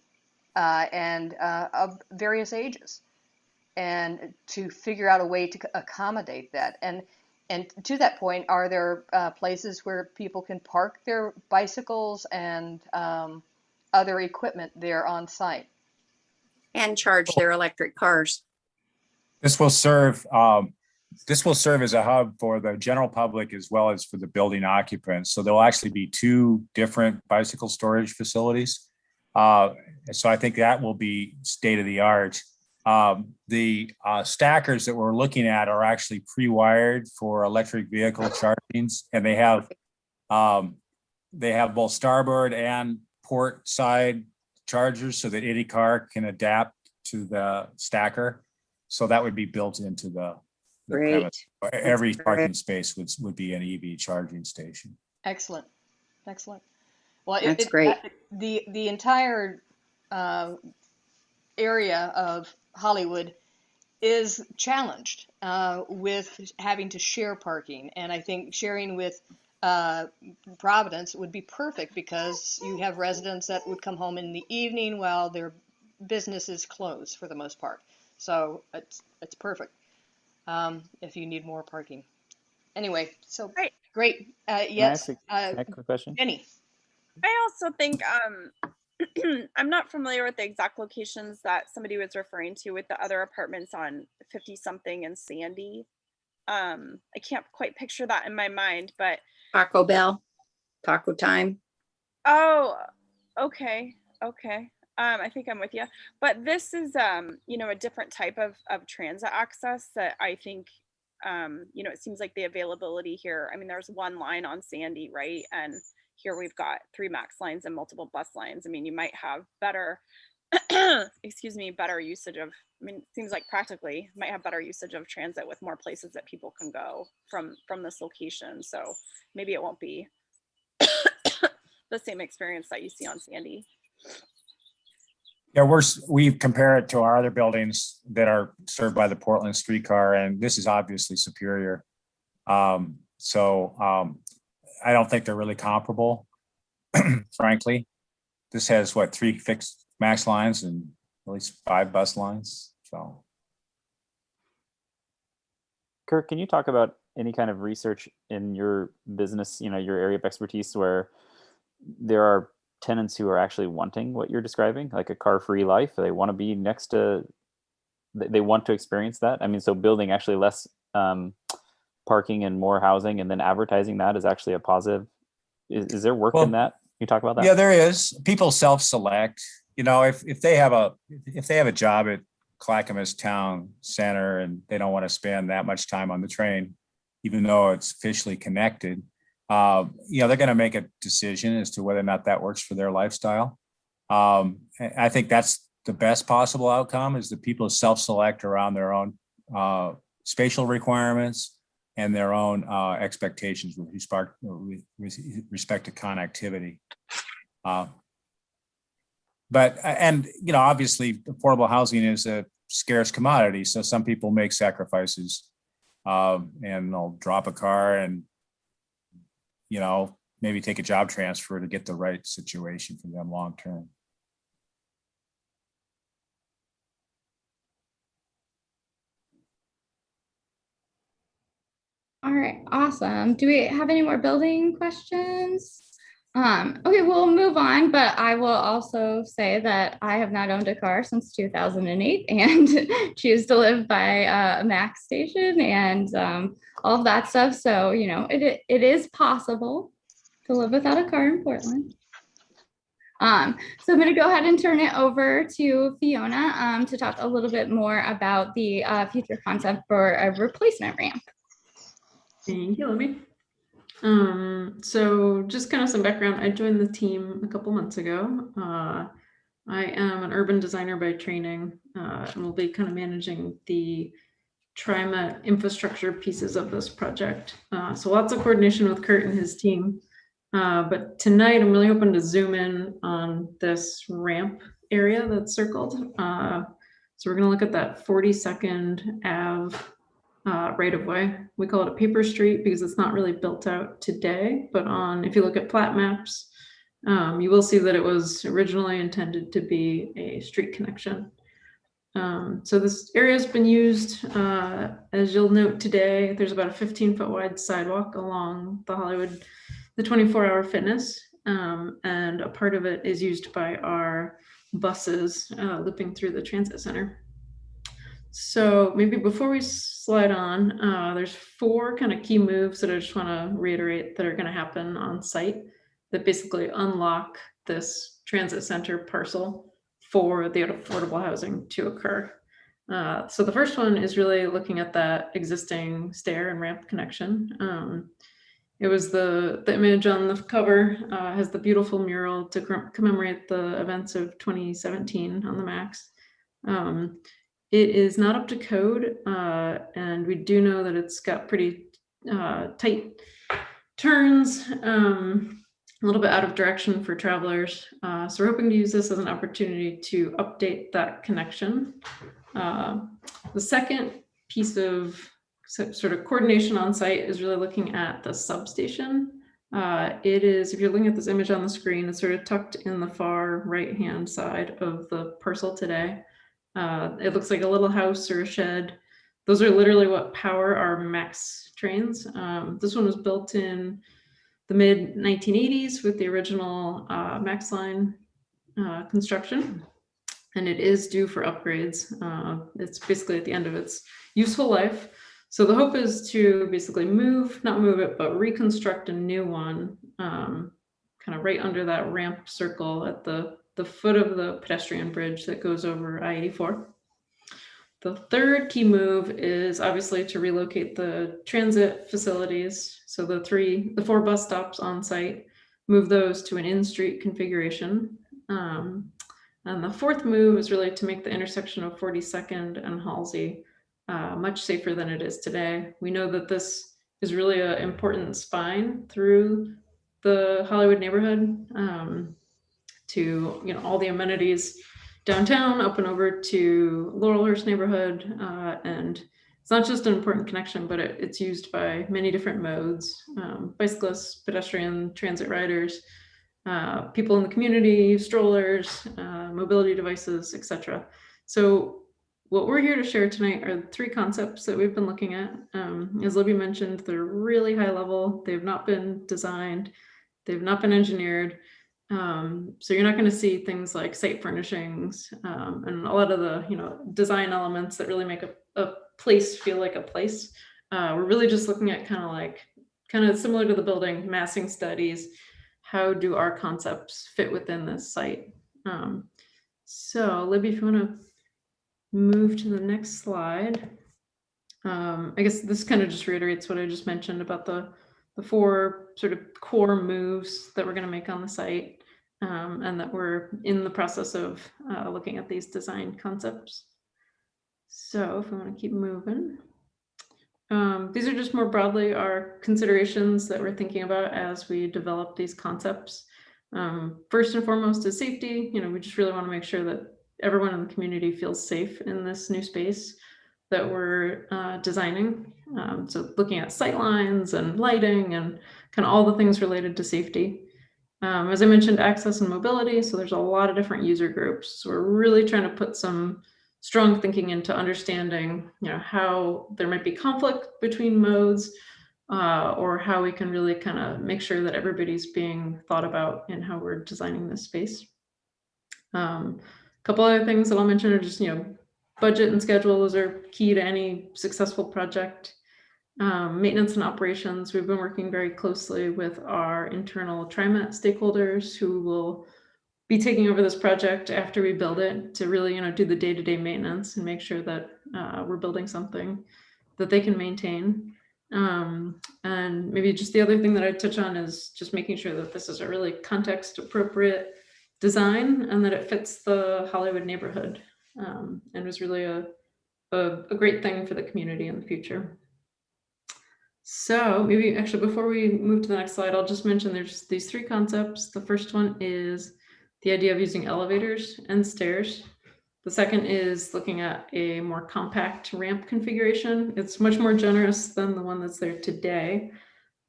and of various ages, and to figure out a way to accommodate that. And And to that point, are there places where people can park their bicycles and other equipment there on site? And charge their electric cars. This will serve as a hub for the general public as well as for the building occupants. So there'll actually be two different bicycle storage facilities. So I think that will be state of the art. The stackers that we're looking at are actually pre-wired for electric vehicle chargings, and they have both starboard and port side chargers so that any car can adapt to the stacker. So that would be built into the premise. Every parking space would be an EV charging station. Excellent, excellent. Well, That's great. The entire area of Hollywood is challenged with having to share parking, and I think sharing with Providence would be perfect because you have residents that would come home in the evening while their business is closed for the most part. So it's perfect if you need more parking. Anyway, so great. Yes, Can I ask a quick question? Jenny. I also think I'm not familiar with the exact locations that somebody was referring to with the other apartments on 50 something and Sandy. I can't quite picture that in my mind, but Taco Bell, Taco Time. oh, okay. I think I'm with you, but this is a different type of transit access that I think it seems like the availability here. I mean, there's one line on Sandy, right? And here we've got 3 max lines and multiple bus lines. I mean, you might have better, better usage of, I mean, it seems like practically might have better usage of transit with more places that people can go from this location. So maybe it won't be the same experience that you see on Sandy. Yeah, we compare it to our other buildings that are served by the Portland streetcar, and this is obviously superior. I don't think they're really comparable, frankly. This has 3 fixed max lines and at least 5 bus lines. So, Kirk, can you talk about any kind of research in your business, your area of expertise, where there are tenants who are actually wanting what you're describing, like a car-free life? They want to be next to, they want to experience that. I mean, so building actually less parking and more housing and then advertising that is actually a positive. Is there work in that? Can you talk about that? Yeah, there is. People self-select. If they have a job at Clackamas Town Center and they don't want to spend that much time on the train, even though it's officially connected, they're going to make a decision as to whether or not that works for their lifestyle. I think that's the best possible outcome, is that people self-select around their own spatial requirements and their own expectations with respect to connectivity. Obviously, affordable housing is a scarce commodity, so some people make sacrifices and they'll drop a car and maybe take a job transfer to get the right situation for them long term. All right, awesome. Do we have any more building questions? Okay, we'll move on, but I will also say that I have not owned a car since 2008 and choose to live by a max station and all of that stuff. So, it is possible to live without a car in Portland. So I'm going to go ahead and turn it over to Fiona to talk a little bit more about the future concept for a replacement ramp. Thank you, Libby. So just kind of some background. I joined the team a couple months ago. I am an urban designer by training, and will be kind of managing the TriMet infrastructure pieces of this project. So lots of coordination with Kurt and his team. But tonight I'm really hoping to zoom in on this ramp area that's circled. So we're going to look at that 42nd Ave right of way. We call it a paper street because it's not really built out today, but if you look at plat maps, you will see that it was originally intended to be a street connection. So this area has been used, as you'll note today, there's about a 15-foot wide sidewalk along the Hollywood, the 24-hour fitness, and a part of it is used by our buses looping through the transit center. So maybe before we slide on, there's 4 kind of key moves that I just want to reiterate that are going to happen on site that basically unlock this transit center parcel for the affordable housing to occur. So the first one is really looking at that existing stair and ramp connection. It was the image on the cover has the beautiful mural to commemorate the events of 2017 on the Max. It is not up to code, and we do know that it's got pretty tight turns, a little bit out of direction for travelers. So we're hoping to use this as an opportunity to update that connection. The second piece of sort of coordination on site is really looking at the substation. It is, if you're looking at this image on the screen, it's sort of tucked in the far right-hand side of the parcel today. It looks like a little house or a shed. Those are literally what power our Max trains. This one was built in the mid 1980s with the original Max line construction, and it is due for upgrades. It's basically at the end of its useful life. So the hope is to basically not move it, but reconstruct a new one, kind of right under that ramp circle at the foot of the pedestrian bridge that goes over I-84. The third key move is obviously to relocate the transit facilities. So the 4 bus stops on site, move those to an in-street configuration. And the fourth move is really to make the intersection of 42nd and Halsey much safer than it is today. We know that this is really an important spine through the Hollywood neighborhood, to all the amenities downtown up and over to Laurelhurst neighborhood, and it's not just an important connection, but it's used by many different modes: bicyclists, pedestrian, transit riders, people in the community, strollers, mobility devices, etc. So what we're here to share tonight are 3 concepts that we've been looking at. As Libby mentioned, they're really high level. They've not been designed. They've not been engineered. So you're not going to see things like site furnishings and a lot of the design elements that really make a place feel like a place. We're really just looking at kind of similar to the building massing studies. How do our concepts fit within this site? So Libby, if you want to move to the next slide. I guess this kind of just reiterates what I just mentioned about the 4 sort of core moves that we're going to make on the site, and that we're in the process of looking at these design concepts. So if we want to keep moving, these are just more broadly our considerations that we're thinking about as we develop these concepts. First and foremost is safety. We just really want to make sure that everyone in the community feels safe in this new space that we're designing. So looking at sight lines and lighting and kind of all the things related to safety. As I mentioned, access and mobility. So there's a lot of different user groups. So we're really trying to put some strong thinking into understanding, how there might be conflict between modes, or how we can really kind of make sure that everybody's being thought about in how we're designing this space. A couple other things that I'll mention are just, budget and schedule. Those are key to any successful project. Maintenance and operations. We've been working very closely with our internal TriMet stakeholders who will be taking over this project after we build it to really, do the day-to-day maintenance and make sure that we're building something that they can maintain. And maybe just the other thing that I'd touch on is just making sure that this is a really context appropriate design and that it fits the Hollywood neighborhood, and was really a great thing for the community in the future. So maybe actually before we move to the next slide, I'll just mention there's these 3 concepts. The first one is the idea of using elevators and stairs. The second is looking at a more compact ramp configuration. It's much more generous than the one that's there today,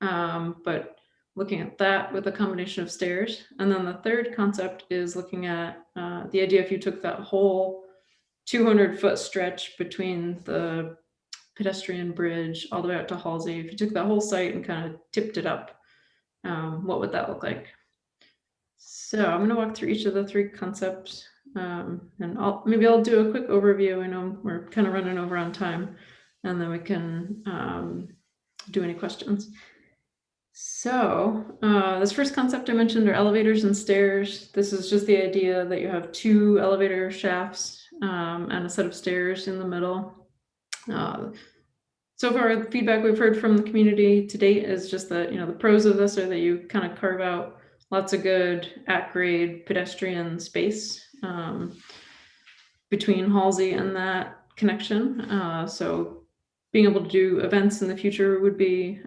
but looking at that with a combination of stairs. And then the third concept is looking at the idea if you took that whole 200-foot stretch between the pedestrian bridge all the way out to Halsey. If you took that whole site and kind of tipped it up, what would that look like? So I'm going to walk through each of the three concepts, and maybe I'll do a quick overview. I know we're kind of running over on time, and then we can do any questions. So this first concept I mentioned are elevators and stairs. This is just the idea that you have two elevator shafts and a set of stairs in the middle. So far, the feedback we've heard from the community to date is just that, the pros of this are that you kind of carve out lots of good at-grade pedestrian space between Halsey and that connection. So being able to do events in the future would be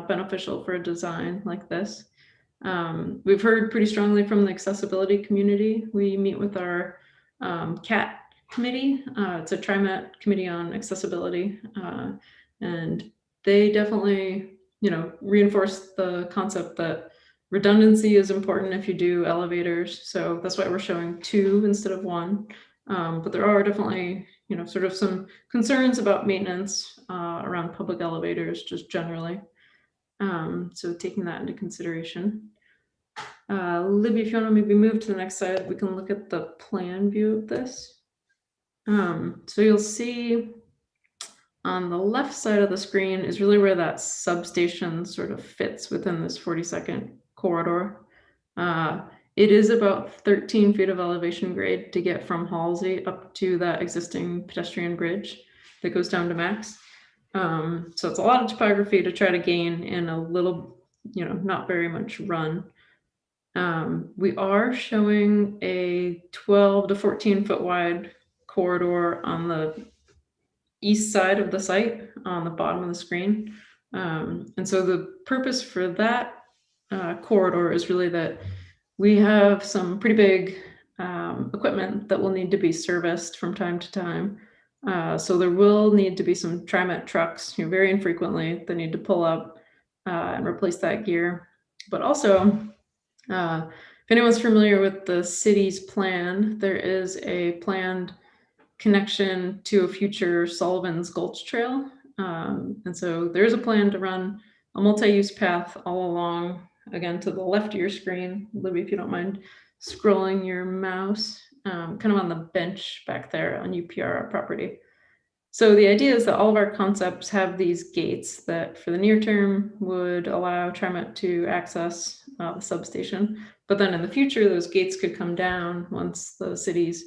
beneficial for a design like this. We've heard pretty strongly from the accessibility community. We meet with our CAT committee. It's a TriMet committee on accessibility. And they definitely, reinforce the concept that redundancy is important if you do elevators. So that's why we're showing two instead of one. But there are definitely, sort of some concerns about maintenance around public elevators just generally. So taking that into consideration. Libby, if you want to maybe move to the next slide, we can look at the plan view of this. So you'll see on the left side of the screen is really where that substation sort of fits within this 40-second corridor. It is about 13 feet of elevation grade to get from Halsey up to that existing pedestrian bridge that goes down to Max. So it's a lot of topography to try to gain in a little, not very much run. We are showing a 12 to 14 foot wide corridor on the east side of the site on the bottom of the screen. And so the purpose for that corridor is really that we have some pretty big equipment that will need to be serviced from time to time. So there will need to be some TriMet trucks, very infrequently, that need to pull up and replace that gear. But also, if anyone's familiar with the city's plan, there is a planned connection to a future Sullivan's Gulch Trail. And so there's a plan to run a multi-use path all along, again, to the left of your screen. Libby, if you don't mind scrolling your mouse, kind of on the bench back there on UPR property. So the idea is that all of our concepts have these gates that for the near term would allow TriMet to access the substation. But then in the future, those gates could come down once the city's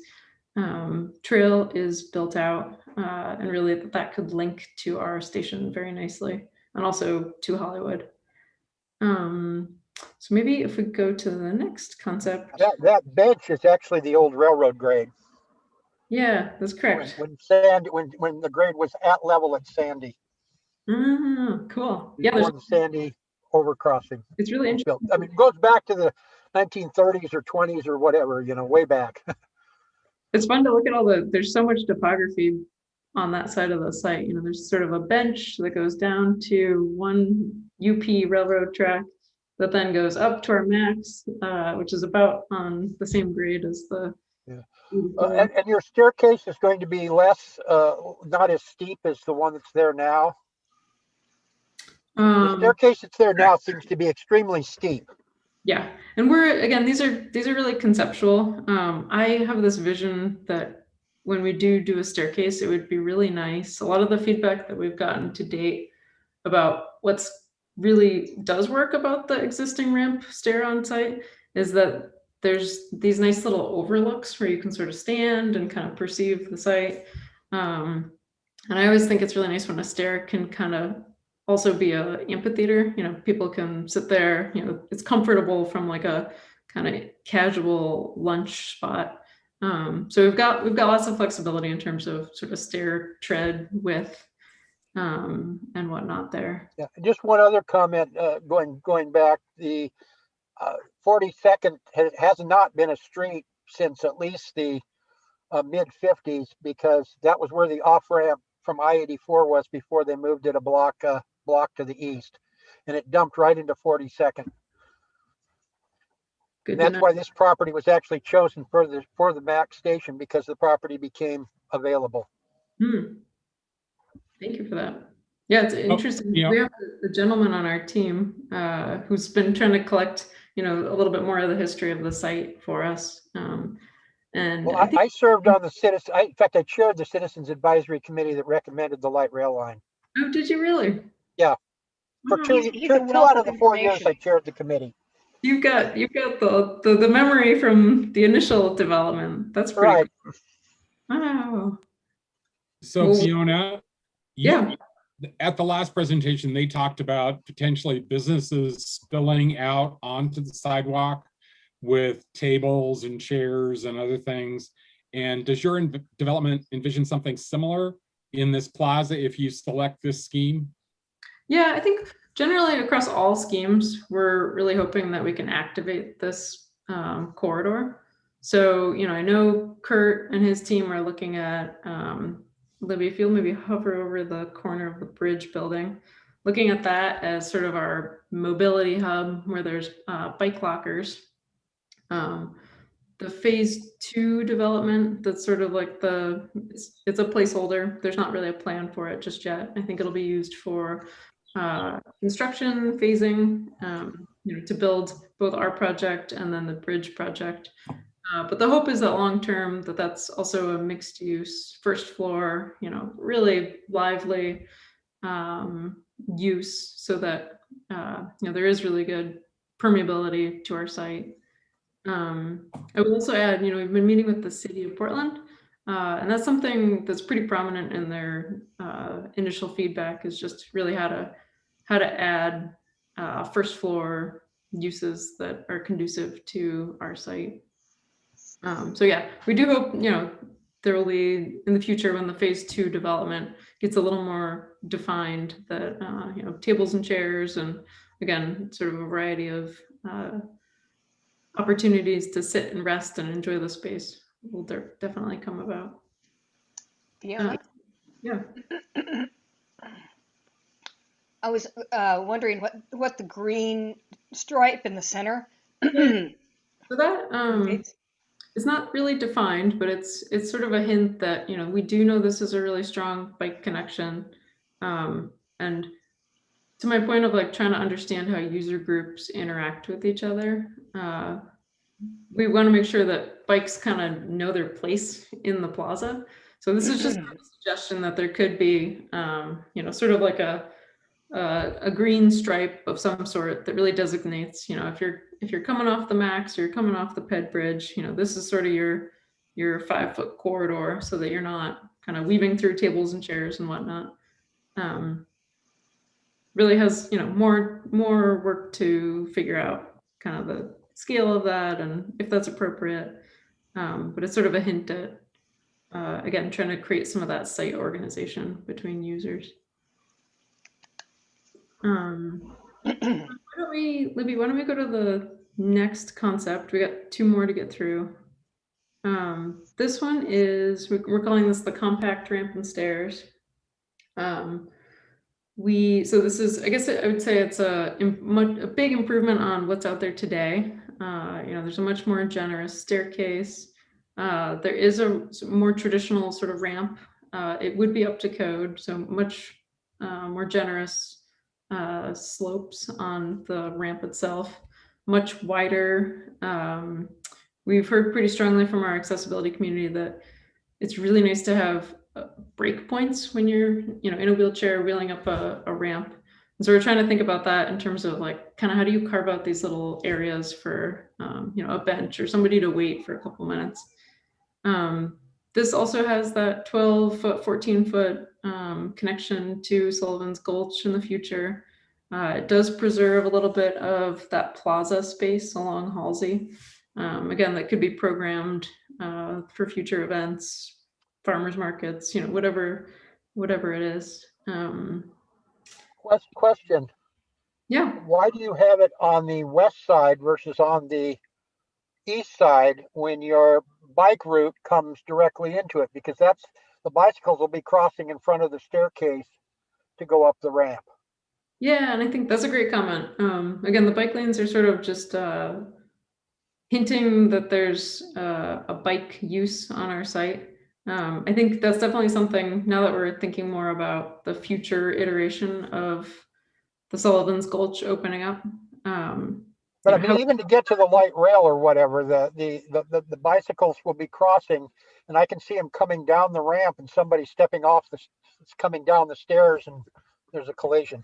trail is built out, and really that could link to our station very nicely, and also to Hollywood. So maybe if we go to the next concept. That bench is actually the old railroad grade. Yeah, that's correct. When the grade was at level at Sandy. Oh, cool. Yeah, there's the Sandy overcrossing. It's really interesting. I mean, it goes back to the 1930s or 20s or whatever, way back. It's fun to look at there's so much topography on that side of the site. There's sort of a bench that goes down to one UP railroad track that then goes up to our Max, which is about on the same grade as the. Yeah. And your staircase is going to be less, not as steep as the one that's there now. The staircase that's there now seems to be extremely steep. Yeah, and these are really conceptual. I have this vision that when we do a staircase, it would be really nice. A lot of the feedback that we've gotten to date about what's really does work about the existing ramp stair on site is that there's these nice little overlooks where you can sort of stand and kind of perceive the site. And I always think it's really nice when a stair can kind of also be an amphitheater. People can sit there, it's comfortable from like a kind of casual lunch spot. So we've got lots of flexibility in terms of sort of stair tread width and whatnot there. Yeah, just one other comment, going back, the 42nd has not been a street since at least the mid 50s, because that was where the off-ramp from I-84 was before they moved it a block to the east, and it dumped right into 42nd. And that's why this property was actually chosen for the Max station, because the property became available. Thank you for that. Yeah, it's interesting. We have a gentleman on our team who's been trying to collect, a little bit more of the history of the site for us. And well, I served on the citizen. In fact, I chaired the Citizens Advisory Committee that recommended the light rail line. Oh, did you really? Yeah. For two out of the 4 years, I chaired the committee. You've got the memory from the initial development. That's pretty right. Cool. Wow. So Fiona, yeah. At the last presentation, they talked about potentially businesses spilling out onto the sidewalk with tables and chairs and other things. And does your development envision something similar in this plaza if you select this scheme? Yeah, I think generally across all schemes, we're really hoping that we can activate this corridor. So, I know Kurt and his team are looking at, Libby, if you'll maybe hover over the corner of the bridge building, looking at that as sort of our mobility hub where there's bike lockers. The phase 2 development, that's sort of like it's a placeholder. There's not really a plan for it just yet. I think it'll be used for construction phasing, to build both our project and then the bridge project. But the hope is that long-term that's also a mixed use first floor, really lively use so that, there is really good permeability to our site. I would also add, we've been meeting with the city of Portland, and that's something that's pretty prominent in their initial feedback is just really how to add first floor uses that are conducive to our site. So yeah, we do hope, there will be in the future when the phase 2 development gets a little more defined that, tables and chairs and again, sort of a variety of opportunities to sit and rest and enjoy the space will definitely come about. Yeah. Yeah. I was wondering what the green stripe in the center. So that it's not really defined, but it's sort of a hint that we do know this is a really strong bike connection, and to my point of like trying to understand how user groups interact with each other. We want to make sure that bikes kind of know their place in the plaza. So this is just a suggestion that there could be, sort of like a green stripe of some sort that really designates, if you're coming off the Max or you're coming off the Ped Bridge, this is sort of your 5-foot corridor so that you're not kind of weaving through tables and chairs and whatnot. Really has, more work to figure out kind of the scale of that and if that's appropriate. But it's sort of a hint at, again, trying to create some of that site organization between users. Why don't we, Libby, why don't we go to the next concept? We got 2 more to get through. This one is, we're calling this the compact ramp and stairs. So this is, I guess I would say it's a big improvement on what's out there today. There's a much more generous staircase. There is a more traditional sort of ramp. It would be up to code, so much more generous slopes on the ramp itself, much wider. We've heard pretty strongly from our accessibility community that it's really nice to have break points when you're in a wheelchair wheeling up a ramp. And so we're trying to think about that in terms of like kind of how do you carve out these little areas for a bench or somebody to wait for a couple minutes. This also has that 12-foot, 14-foot connection to Sullivan's Gulch in the future. It does preserve a little bit of that plaza space along Halsey. Again, that could be programmed for future events, farmers markets, whatever it is. Question. Yeah. Why do you have it on the west side versus on the east side when your bike route comes directly into it? Because the bicycles will be crossing in front of the staircase to go up the ramp. Yeah, and I think that's a great comment. Again, the bike lanes are sort of just hinting that there's a bike use on our site. I think that's definitely something, now that we're thinking more about the future iteration of the Sullivan's Gulch opening up. But I mean, even to get to the light rail or whatever, the bicycles will be crossing, and I can see them coming down the ramp, and somebody stepping off coming down the stairs, and there's a collision.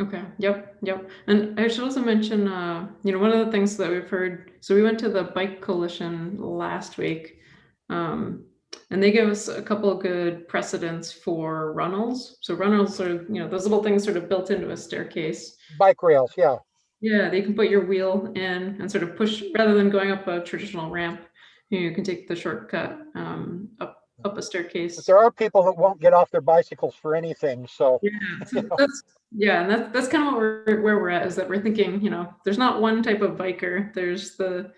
Okay. Yep. And I should also mention, one of the things that we've heard. So we went to the Bike Coalition last week, and they gave us a couple of good precedents for runnels. So runnels are, those little things sort of built into a staircase. Bike rails, yeah. Yeah, you can put your wheel in and sort of push rather than going up a traditional ramp. You can take the shortcut up a staircase. But there are people that won't get off their bicycles for anything. So yeah, and that's kind of where we're at, is that we're thinking, there's not one type of biker. There's the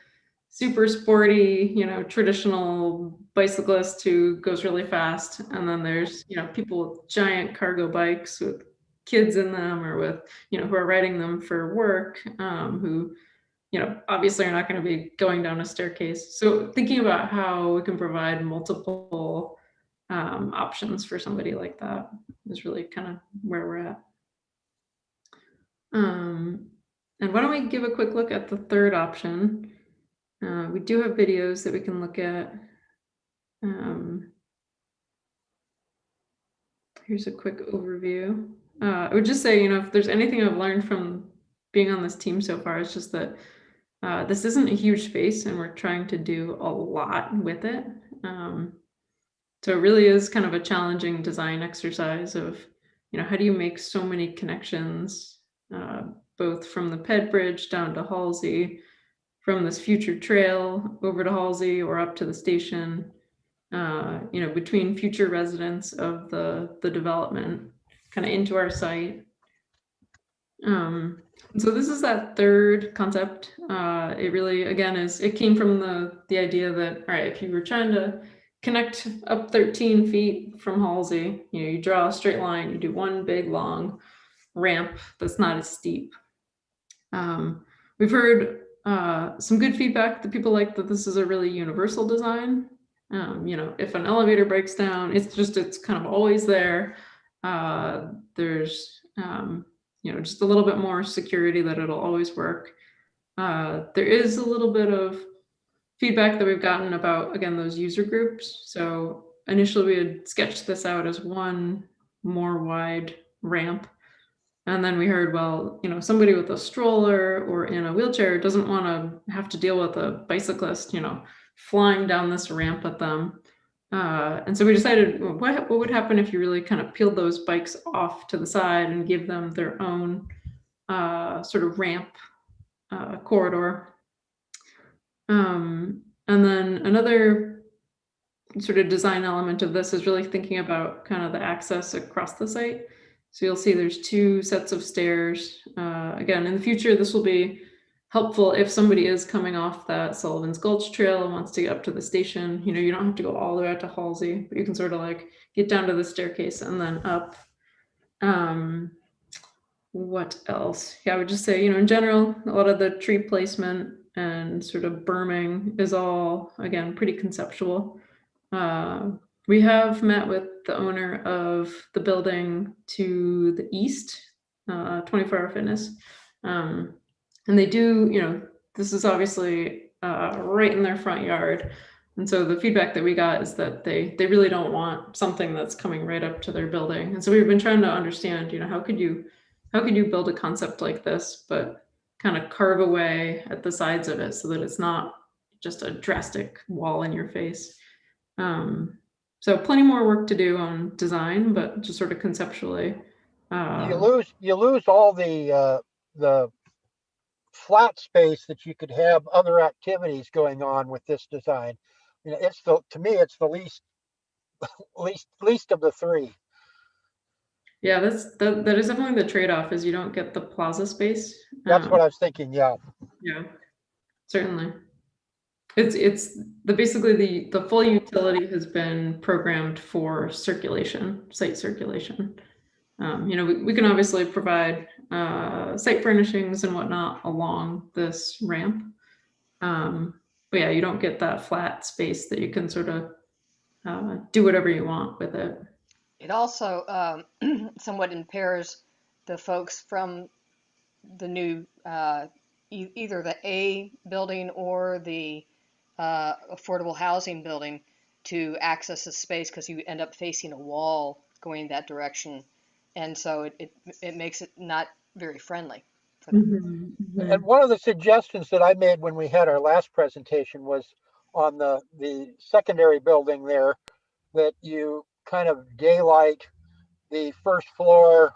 super sporty, traditional bicyclist who goes really fast, and then there's people with giant cargo bikes with kids in them, or with who are riding them for work, who obviously are not going to be going down a staircase. So thinking about how we can provide multiple options for somebody like that is really kind of where we're at. And why don't we give a quick look at the third option? We do have videos that we can look at. Here's a quick overview. I would just say, if there's anything I've learned from being on this team so far, it's just that this isn't a huge space, and we're trying to do a lot with it. So it really is kind of a challenging design exercise of, how do you make so many connections, both from the Ped Bridge down to Halsey, from this future trail over to Halsey or up to the station, between future residents of the development, kind of into our site. So this is that third concept. It really, again, it came from the idea that, all right, if you were trying to connect up 13 feet from Halsey, you draw a straight line, you do one big long ramp that's not as steep. We've heard some good feedback that people like that this is a really universal design. If an elevator breaks down, it's kind of always there. There's just a little bit more security that it'll always work. There is a little bit of feedback that we've gotten about, again, those user groups. So initially we had sketched this out as one more wide ramp. And then we heard, well, somebody with a stroller or in a wheelchair doesn't want to have to deal with a bicyclist, flying down this ramp at them. And so we decided, what would happen if you really kind of peeled those bikes off to the side and give them their own sort of ramp corridor. And then another sort of design element of this is really thinking about kind of the access across the site. So you'll see there's two sets of stairs. Again, in the future, this will be helpful if somebody is coming off that Sullivan's Gulch trail and wants to get up to the station. You don't have to go all the way out to Halsey, but you can sort of like get down to the staircase and then up. What else? Yeah, I would just say, in general, a lot of the tree placement and sort of berming is all, again, pretty conceptual. We have met with the owner of the building to the east, 24-Hour Fitness. And they do, this is obviously right in their front yard. And so the feedback that we got is that they really don't want something that's coming right up to their building. And so we've been trying to understand, how could you build a concept like this, but kind of carve away at the sides of it so that it's not just a drastic wall in your face. So plenty more work to do on design, but just sort of conceptually. You lose all the flat space that you could have other activities going on with this design. To me, it's the least of the three. Yeah, that is definitely the trade-off, is you don't get the plaza space. That's what I was thinking. Yeah. Yeah, certainly. It's basically the full utility has been programmed for circulation, site circulation. We can obviously provide site furnishings and whatnot along this ramp. but yeah, you don't get that flat space that you can sort of do whatever you want with it. It also somewhat impairs the folks from the new either the A building or the affordable housing building to access the space, because you end up facing a wall going that direction, and so it makes it not very friendly for them. And one of the suggestions that I made when we had our last presentation was on the secondary building there, that you kind of daylight the first floor,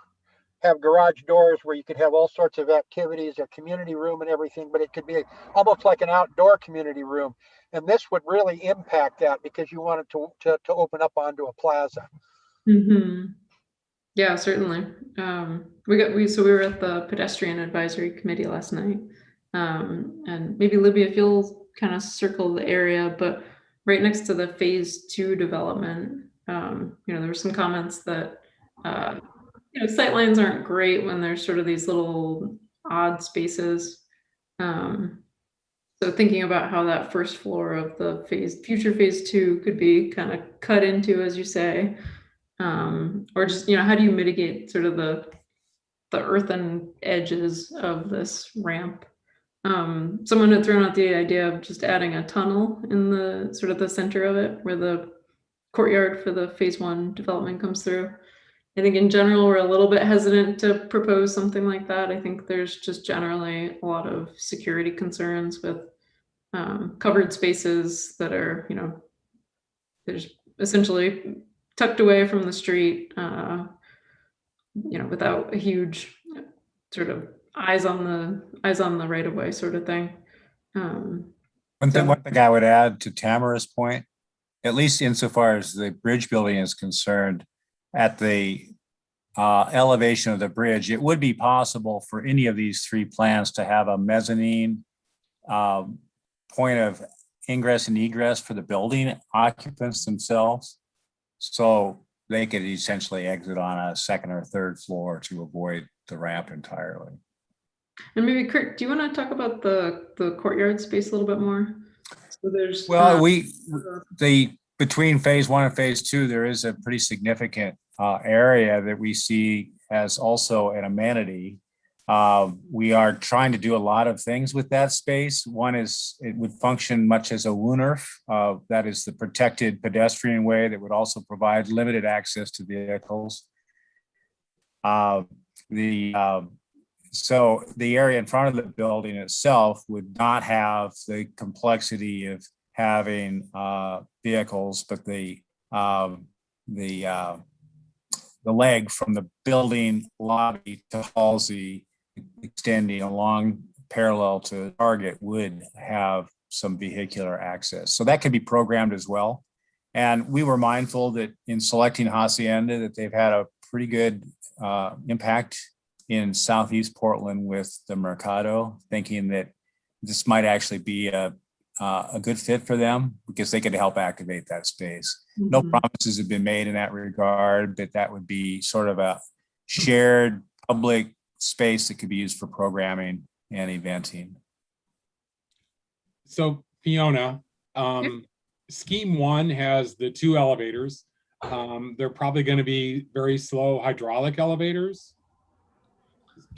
have garage doors where you could have all sorts of activities, a community room and everything, but it could be almost like an outdoor community room. And this would really impact that, because you want it to open up onto a plaza. Yeah, certainly. We were at the pedestrian advisory committee last night. And maybe Libby, if you'll kind of circle the area, but right next to the phase 2 development, there were some comments that sightlines aren't great when there's sort of these little odd spaces. So thinking about how that first floor of the future phase 2 could be kind of cut into, as you say, or just, how do you mitigate sort of the earthen edges of this ramp? Someone had thrown out the idea of just adding a tunnel in the sort of the center of it, where the courtyard for the phase 1 development comes through. I think in general, we're a little bit hesitant to propose something like that. I think there's just generally a lot of security concerns with covered spaces that are, there's essentially tucked away from the street, without a huge sort of eyes on the right of way sort of thing. One thing I would add to Tamara's point, at least insofar as the bridge building is concerned, at the elevation of the bridge, it would be possible for any of these 3 plans to have a mezzanine point of ingress and egress for the building occupants themselves. So they could essentially exit on a 2nd or 3rd floor to avoid the ramp entirely. And maybe Kurt, do you want to talk about the courtyard space a little bit more? So there's between phase 1 and phase 2, there is a pretty significant area that we see as also an amenity. We are trying to do a lot of things with that space. One is it would function much as a WUNRF, that is the protected pedestrian way that would also provide limited access to vehicles. So the area in front of the building itself would not have the complexity of having vehicles, but the leg from the building lobby to Halsey extending along parallel to Target would have some vehicular access. So that could be programmed as well. And we were mindful that in selecting Hacienda, that they've had a pretty good impact in Southeast Portland with the Mercado, thinking that this might actually be a good fit for them, because they could help activate that space. No promises have been made in that regard, but that would be sort of a shared public space that could be used for programming and eventing. So Fiona, scheme 1 has the 2 elevators. They're probably going to be very slow hydraulic elevators.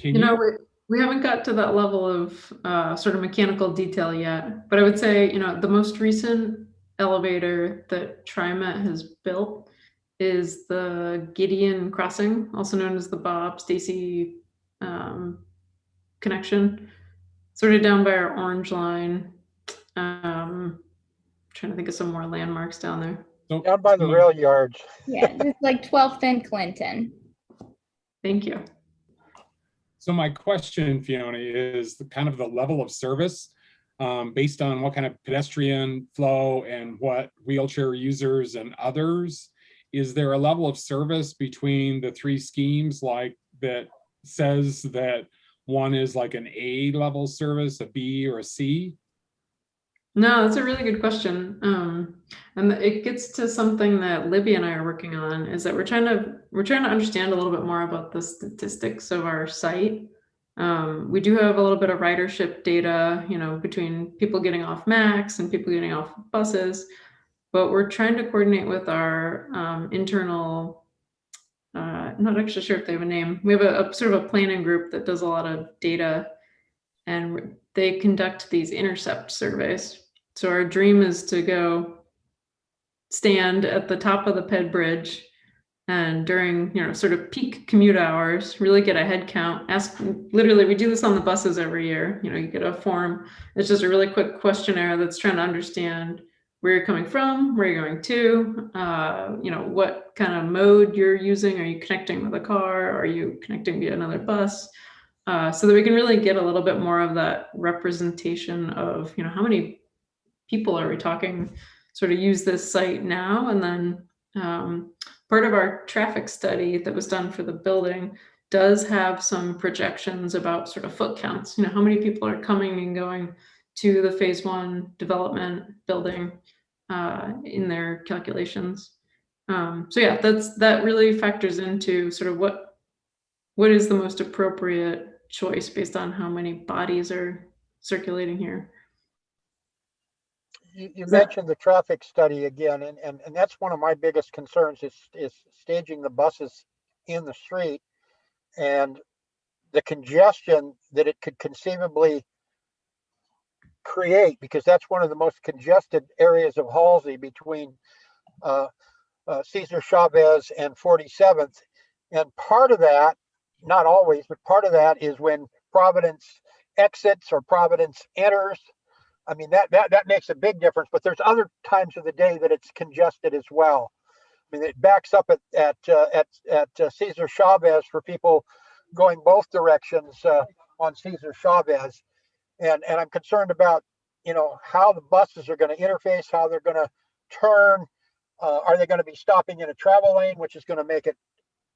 We haven't got to that level of sort of mechanical detail yet, but I would say, the most recent elevator that TriMet has built is the Gideon Crossing, also known as the Bob Stacy connection, sort of down by our orange line. Trying to think of some more landmarks down there. Down by the rail yards. Yeah, just like 12th and Clinton. Thank you. So my question, Fiona, is the kind of the level of service based on what kind of pedestrian flow and what wheelchair users and others. Is there a level of service between the 3 schemes like that says that one is like an A level service, a B, or a C? No, that's a really good question. And it gets to something that Libby and I are working on, is that we're trying to understand a little bit more about the statistics of our site. We do have a little bit of ridership data, between people getting off Max and people getting off buses, but we're trying to coordinate with our internal, I'm not actually sure if they have a name. We have a sort of a planning group that does a lot of data, and they conduct these intercept surveys. So our dream is to go stand at the top of the Ped Bridge and during, sort of peak commute hours, really get a head count. Literally, we do this on the buses every year. You get a form. It's just a really quick questionnaire that's trying to understand where you're coming from, where you're going to, what kind of mode you're using. Are you connecting with a car? Are you connecting via another bus? So that we can really get a little bit more of that representation of, how many people are we talking sort of use this site now. And then part of our traffic study that was done for the building does have some projections about sort of foot counts, how many people are coming and going to the phase 1 development building in their calculations. So yeah, that really factors into sort of what is the most appropriate choice based on how many bodies are circulating here. You mentioned the traffic study again, and that's one of my biggest concerns is staging the buses in the street and the congestion that it could conceivably create, because that's one of the most congested areas of Halsey between Cesar Chavez and 47th. And part of that, not always, but part of that is when Providence exits or Providence enters. I mean, that makes a big difference, but there's other times of the day that it's congested as well. I mean, it backs up at Cesar Chavez for people going both directions on Cesar Chavez. And I'm concerned about, how the buses are going to interface, how they're going to turn. Are they going to be stopping in a travel lane, which is going to make it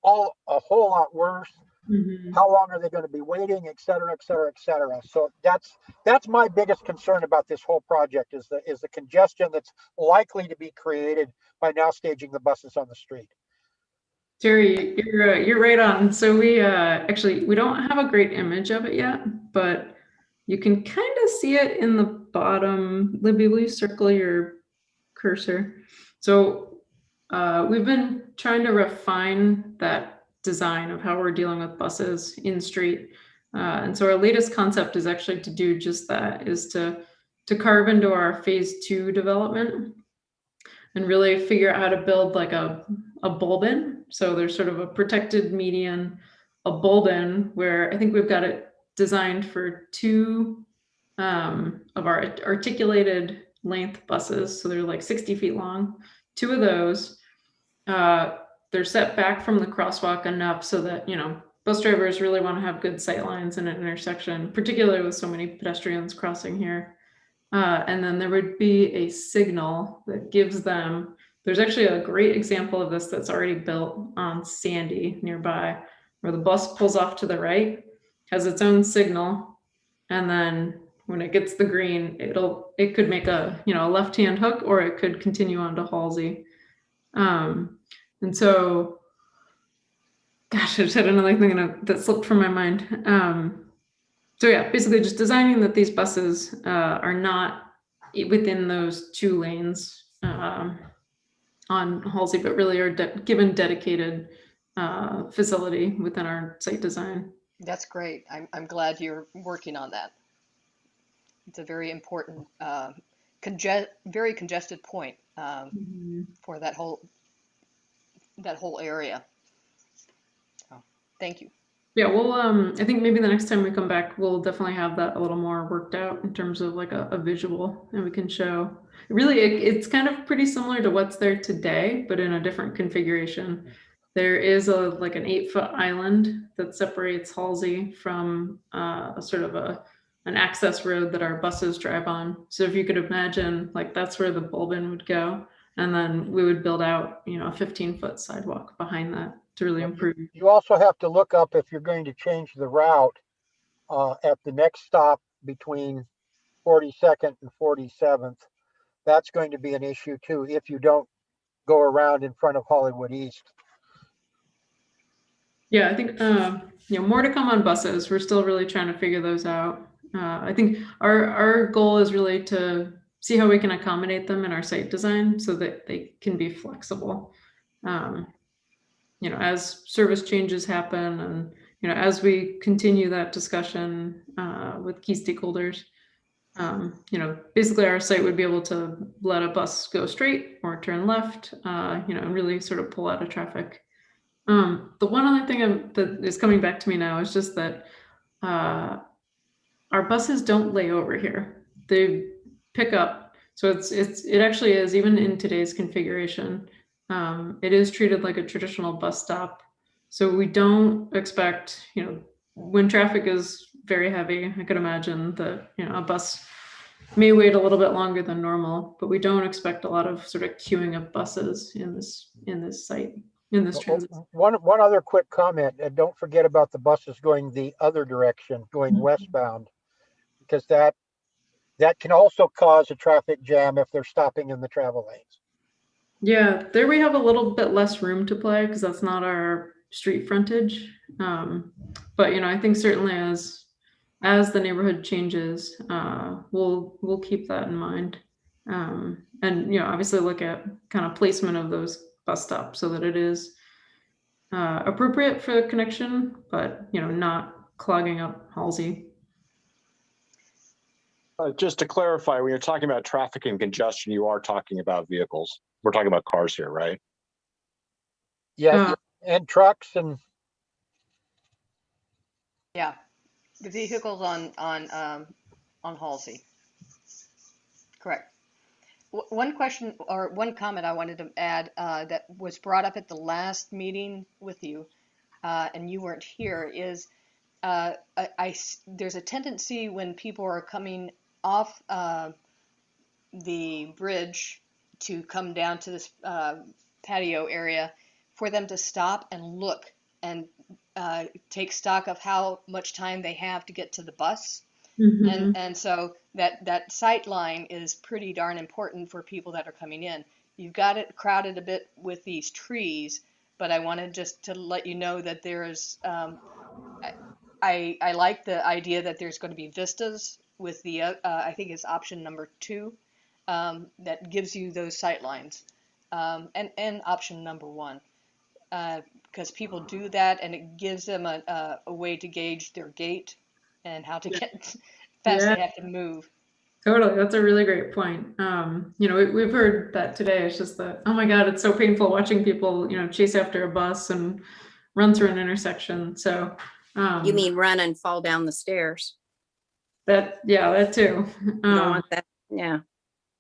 all a whole lot worse? Mm-hmm. How long are they going to be waiting, et cetera, et cetera, et cetera. So that's my biggest concern about this whole project is the congestion that's likely to be created by now staging the buses on the street. Jerry, you're right on. So we actually we don't have a great image of it yet, but you can kind of see it in the bottom. Libby, will you circle your cursor? So we've been trying to refine that design of how we're dealing with buses in street. And so our latest concept is actually to do just that, is to carve into our phase 2 development and really figure out how to build like a bulb-in. So there's sort of a protected median, a bulb-in, where I think we've got it designed for 2 of our articulated length buses. So they're like 60 feet long. 2 of those, they're set back from the crosswalk enough so that, bus drivers really want to have good sight lines in an intersection, particularly with so many pedestrians crossing here. And then there would be a signal that gives them, there's actually a great example of this that's already built on Sandy nearby, where the bus pulls off to the right, has its own signal, and then when it gets the green, it could make a left-hand hook, or it could continue on to Halsey. And so, gosh, I just had another thing that slipped from my mind. So yeah, basically just designing that these buses are not within those 2 lanes on Halsey, but really are given dedicated facility within our site design. That's great. I'm glad you're working on that. It's a very important, very congested point for that whole area. So, thank you. Yeah, well, I think maybe the next time we come back, we'll definitely have that a little more worked out in terms of like a visual, and we can show. Really, it's kind of pretty similar to what's there today, but in a different configuration. There is like an 8-foot island that separates Halsey from a sort of an access road that our buses drive on. So if you could imagine, like that's where the bulb-in would go, and then we would build out, a 15-foot sidewalk behind that to really improve. You also have to look up if you're going to change the route at the next stop between 42nd and 47th. That's going to be an issue too if you don't go around in front of Hollywood East. Yeah, I think more to come on buses. We're still really trying to figure those out. I think our goal is really to see how we can accommodate them in our site design so that they can be flexible. As service changes happen, and as we continue that discussion with key stakeholders, basically our site would be able to let a bus go straight or turn left, and really sort of pull out of traffic. The one other thing that is coming back to me now is just that our buses don't lay over here. They pick up. So it actually is, even in today's configuration, it is treated like a traditional bus stop. So we don't expect, when traffic is very heavy, I could imagine that, a bus may wait a little bit longer than normal, but we don't expect a lot of sort of queuing of buses in this site. In this transit. One other quick comment, and don't forget about the buses going the other direction, going westbound, because that can also cause a traffic jam if they're stopping in the travel lanes. Yeah, there we have a little bit less room to play because that's not our street frontage. But I think certainly as the neighborhood changes, we'll keep that in mind. And obviously look at kind of placement of those bus stops so that it is appropriate for connection, but not clogging up Halsey. Just to clarify, when you're talking about traffic and congestion, you are talking about vehicles. We're talking about cars here, right? Yes, and trucks and. Yeah, the vehicles on Halsey. Correct. One question or one comment I wanted to add that was brought up at the last meeting with you, and you weren't here, is there's a tendency when people are coming off the bridge to come down to this patio area for them to stop and look and take stock of how much time they have to get to the bus. Mm-hmm. And so that sight line is pretty darn important for people that are coming in. You've got it crowded a bit with these trees, but I wanted just to let you know that there's I like the idea that there's going to be vistas with the I think it's option number 2 that gives you those sight lines, and option number 1 because people do that and it gives them a way to gauge their gait and how to get fast they have to move. Totally. That's a really great point. We've heard that today. It's just that, oh my God, it's so painful watching people, chase after a bus and run through an intersection. So You mean run and fall down the stairs? That too. You don't want that. Yeah.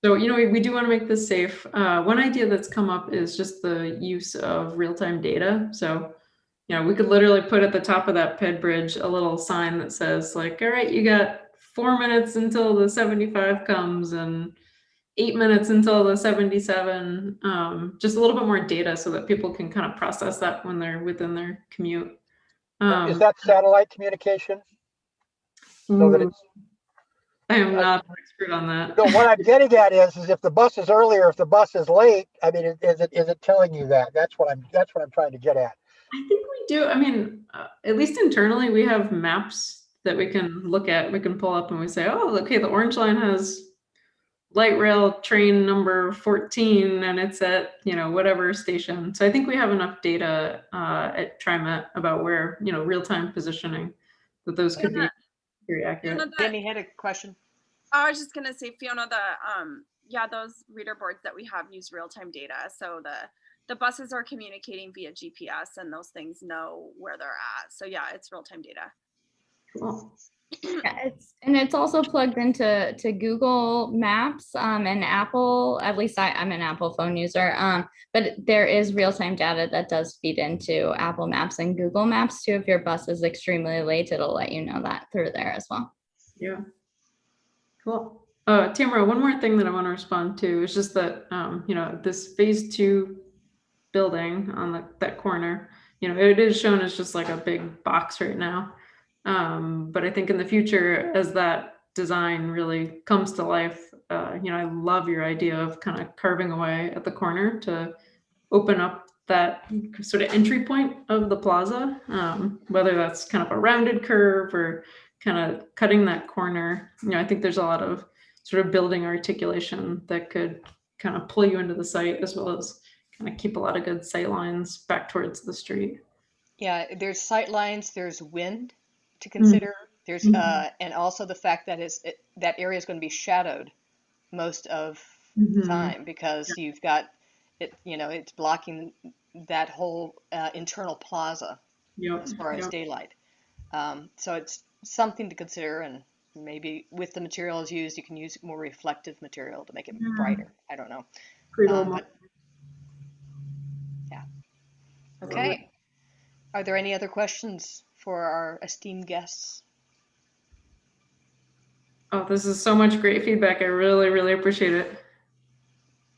So, we do want to make this safe. One idea that's come up is just the use of real-time data. So, we could literally put at the top of that PED bridge a little sign that says like, all right, you got 4 minutes until the 75 comes and 8 minutes until the 77. Just a little bit more data so that people can kind of process that when they're within their commute. Is that satellite communication? So that it's. I am not an expert on that. No, what I'm getting at is if the bus is earlier, if the bus is late, I mean, is it telling you that? That's what I'm trying to get at. I think we do. I mean, at least internally, we have maps that we can look at. We can pull up and we say, oh, okay, the orange line has light rail train number 14 and it's at, whatever station. So I think we have enough data at TriMet about where, real-time positioning, that those could be very accurate. Danny had a question. I was just gonna say, Fiona, those reader boards that we have use real-time data. So the buses are communicating via GPS and those things know where they're at. So yeah, it's real-time data. Cool. Yeah, it's also plugged into Google Maps and Apple. At least I'm an Apple phone user. But there is real-time data that does feed into Apple Maps and Google Maps too. If your bus is extremely late, it'll let you know that through there as well. Yeah. Cool. Tamara, one more thing that I want to respond to is just that this phase 2 building on that corner, it is shown as just like a big box right now. But I think in the future, as that design really comes to life, I love your idea of kind of carving away at the corner to open up that sort of entry point of the plaza, whether that's kind of a rounded curve or kind of cutting that corner. I think there's a lot of sort of building articulation that could kind of pull you into the site, as well as kind of keep a lot of good sight lines back towards the street. Yeah, there's sight lines, there's wind to consider. There's and also the fact that that area is going to be shadowed most of the time, because you've got it, it's blocking that whole internal plaza as far as daylight. So it's something to consider, and maybe with the materials used, you can use more reflective material to make it brighter. I don't know. But yeah. Okay. Are there any other questions for our esteemed guests? Oh, this is so much great feedback. I really, really appreciate it.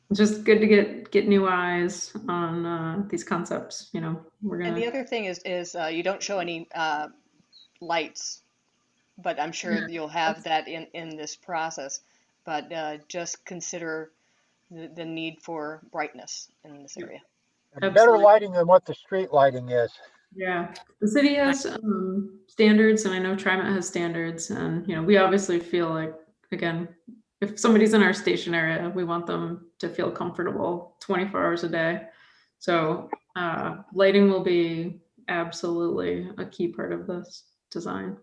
It's just good to get new eyes on these concepts. We're gonna. And the other thing is you don't show any lights, but I'm sure you'll have that in this process. But just consider the need for brightness in this area. And better lighting than what the street lighting is. Yeah, the city has standards, and I know TriMet has standards, and we obviously feel like, again, if somebody's in our station area, we want them to feel comfortable 24 hours a day. So lighting will be absolutely a key part of this design.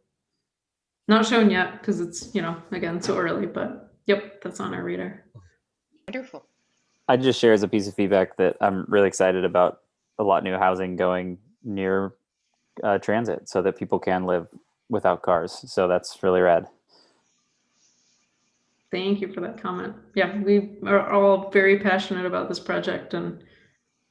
Not shown yet because it's again so early, but yep, that's on our radar. Wonderful. I'd just share as a piece of feedback that I'm really excited about a lot new housing going near transit so that people can live without cars. So that's really rad. Thank you for that comment. Yeah, we are all very passionate about this project, and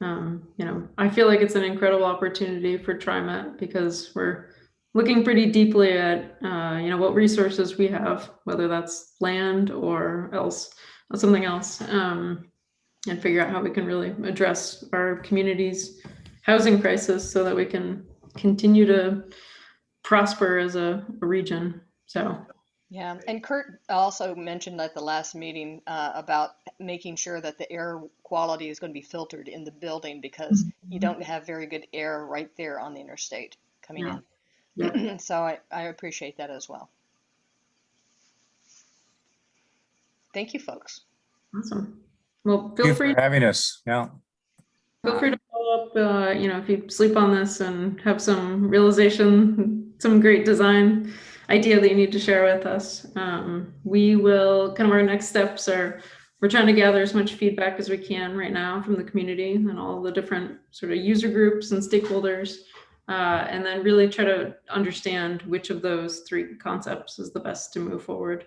I feel like it's an incredible opportunity for TriMet because we're looking pretty deeply at what resources we have, whether that's land or something else, and figure out how we can really address our community's housing crisis so that we can continue to prosper as a region. So yeah, and Kurt also mentioned at the last meeting about making sure that the air quality is going to be filtered in the building, because you don't have very good air right there on the interstate coming in. Yeah. So I appreciate that as well. Thank you, folks. Awesome. Well, feel Thank free you for having us. Yeah. Feel free to follow up, if you sleep on this and have some realization, some great design idea that you need to share with us. We will, our next steps are, we're trying to gather as much feedback as we can right now from the community and all the different sort of user groups and stakeholders, and then really try to understand which of those three concepts is the best to move forward.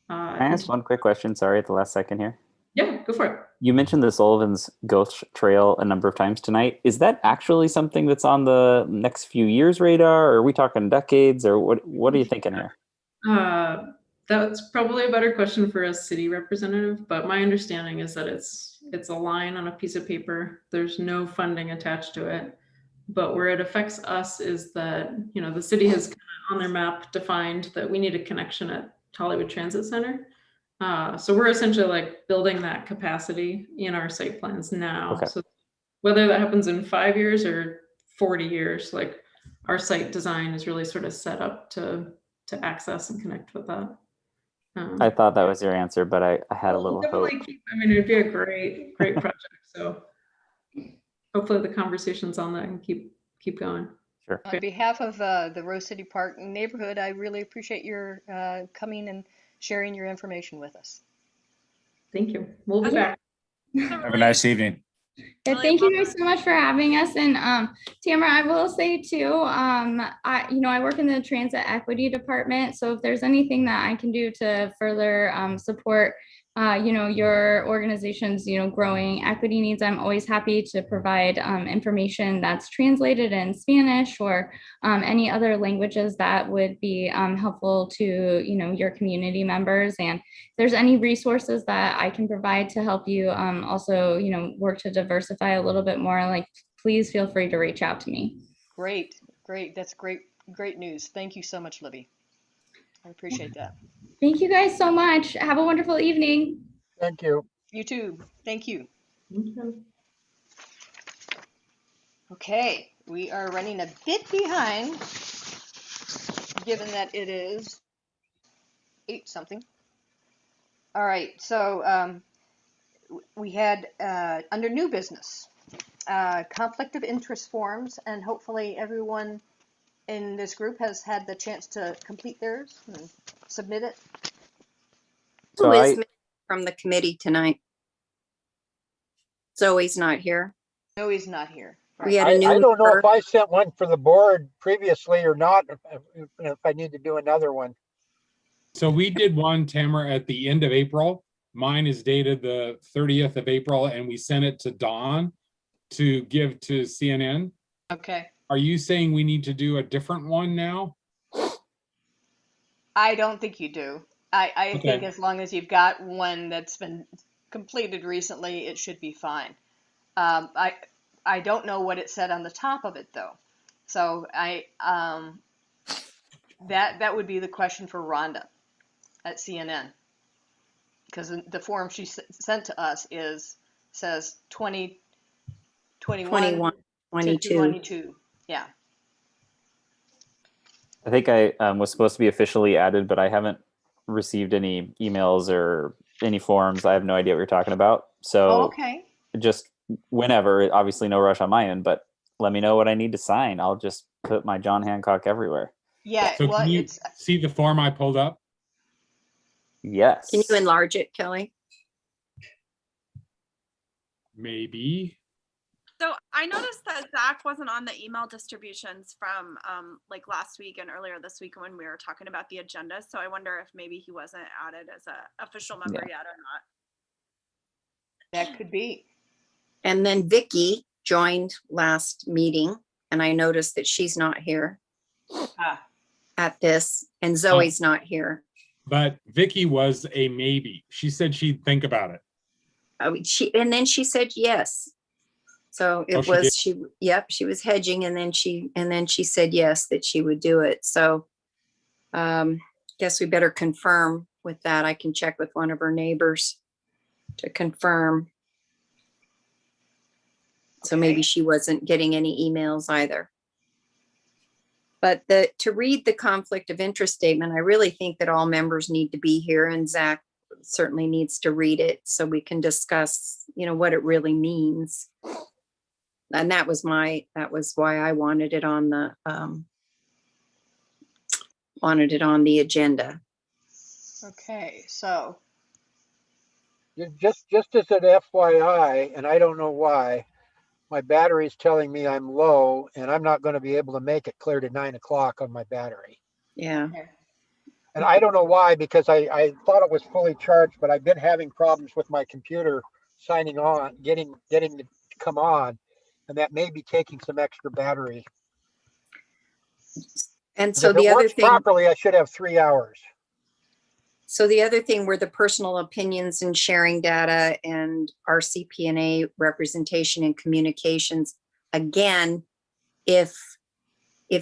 Can I ask one quick question? Sorry, at the last second here. Yeah, go for it. You mentioned the Sullivan's Ghost Trail a number of times tonight. Is that actually something that's on the next few years' radar? Or are we talking decades? Or what are you thinking here? That's probably a better question for a city representative, but my understanding is that it's a line on a piece of paper. There's no funding attached to it. But where it affects us is that, the city has kind of on their map defined that we need a connection at Hollywood Transit Center. So we're essentially like building that capacity in our site plans now. Okay. So whether that happens in 5 years or 40 years, like our site design is really sort of set up to access and connect with that. I thought that was your answer, but I had a little hope. It'd be a great project. So hopefully the conversations on that can keep going. Sure. On behalf of the Rose City Park neighborhood, I really appreciate your coming and sharing your information with us. Thank you. We'll be back. Have a nice evening. Yeah, thank you guys so much for having us. And Tamara, I will say too, I work in the transit equity department. So if there's anything that I can do to further support, your organization's, growing equity needs, I'm always happy to provide information that's translated in Spanish or any other languages that would be helpful to, your community members. And if there's any resources that I can provide to help you also, work to diversify a little bit more, please feel free to reach out to me. Great. That's great news. Thank you so much, Libby. I appreciate that. Thank you guys so much. Have a wonderful evening. Thank you. You too. Thank you. Thank you. Okay, we are running a bit behind, given that it is 8 something. All right, so we had under new business, conflict of interest forms, and hopefully everyone in this group has had the chance to complete theirs and submit it. So Who is I, from the committee tonight? Zoe's not here. No, he's not here. We Right. had a new I don't know if member. I sent one for the board previously or not, if I need to do another one. So we did one, Tamara, at the end of April. Mine is dated the 30th of April, and we sent it to Dawn to give to CNN. Okay. Are you saying we need to do a different one now? I don't think you do. I think Okay. as long as you've got one that's been completed recently, it should be fine. I don't know what it said on the top of it though, so that would be the question for Rhonda at CNN, because the form she sent to us says 2021 21, to 22. 22. Yeah. I think I was supposed to be officially added, but I haven't received any emails or any forms. I have no idea what you're talking about. So Oh, okay. just whenever, obviously no rush on my end, but let me know what I need to sign. I'll just put my John Hancock everywhere. Yeah. So Well, can you it's see the form I pulled up? Yes. Can you enlarge it, Kelly? Maybe. So I noticed that Zach wasn't on the email distributions from like last week and earlier this week when we were talking about the agenda. So I wonder if maybe he wasn't added as an official member yet or not. that could be. And then Vicky joined last meeting, and I noticed that she's not here Ah, at this, and Zoe's not here. But Vicky was a maybe. She said she'd think about it. And then she said yes. So it Oh, she was did? she was hedging, and then she said yes, that she would do it. So guess we better confirm with that. I can check with one of her neighbors to confirm. So maybe okay. she wasn't getting any emails either. But to read the conflict of interest statement, I really think that all members need to be here, and Zach certainly needs to read it so we can discuss, what it really means. And that was why I wanted it on the agenda. Okay. So Just as an FYI, and I don't know why, my battery's telling me I'm low and I'm not going to be able to make it clear to 9 o'clock on my battery. Yeah. okay. And I don't know why, because I thought it was fully charged, but I've been having problems with my computer signing on, getting to come on, and that may be taking some extra battery. And 'Cause so if it the other works thing, properly, I should have 3 hours. were the personal opinions and sharing data and RCPNA representation and communications. Again, if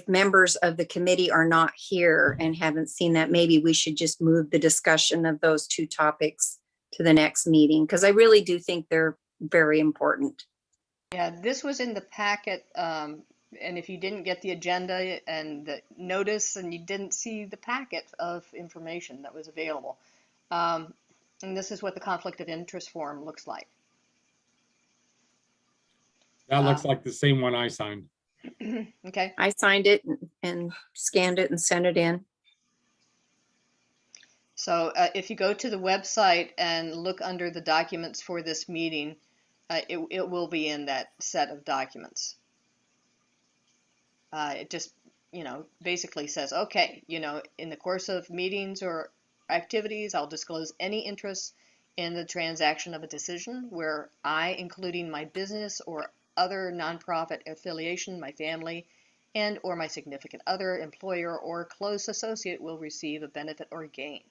members of the committee are not here and haven't seen that, maybe we should just move the discussion of those two topics to the next meeting, because I really do think they're very important. Yeah, this was in the packet, and if you didn't get the agenda and the notice and you didn't see the packet of information that was available, and this is what the conflict of interest form looks like. That looks like the same one I signed. Okay. I signed it and scanned it and sent it in. So if you go to the website and look under the documents for this meeting, it will be in that set of documents. It just, basically says, okay, in the course of meetings or activities, I'll disclose any interest in the transaction of a decision where I, including my business or other nonprofit affiliation, my family, and or my significant other, employer, or close associate will receive a benefit or gain.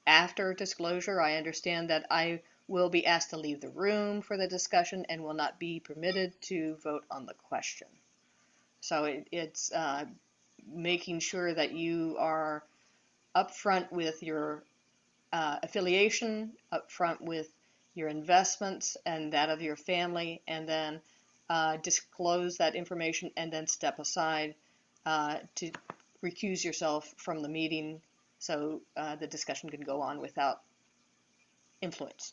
After disclosure, I understand that I will be asked to leave the room for the discussion and will not be permitted to vote on the question. So it's making sure that you are upfront with your affiliation, upfront with your investments and that of your family, and then disclose that information and then step aside to recuse yourself from the meeting so the discussion can go on without influence.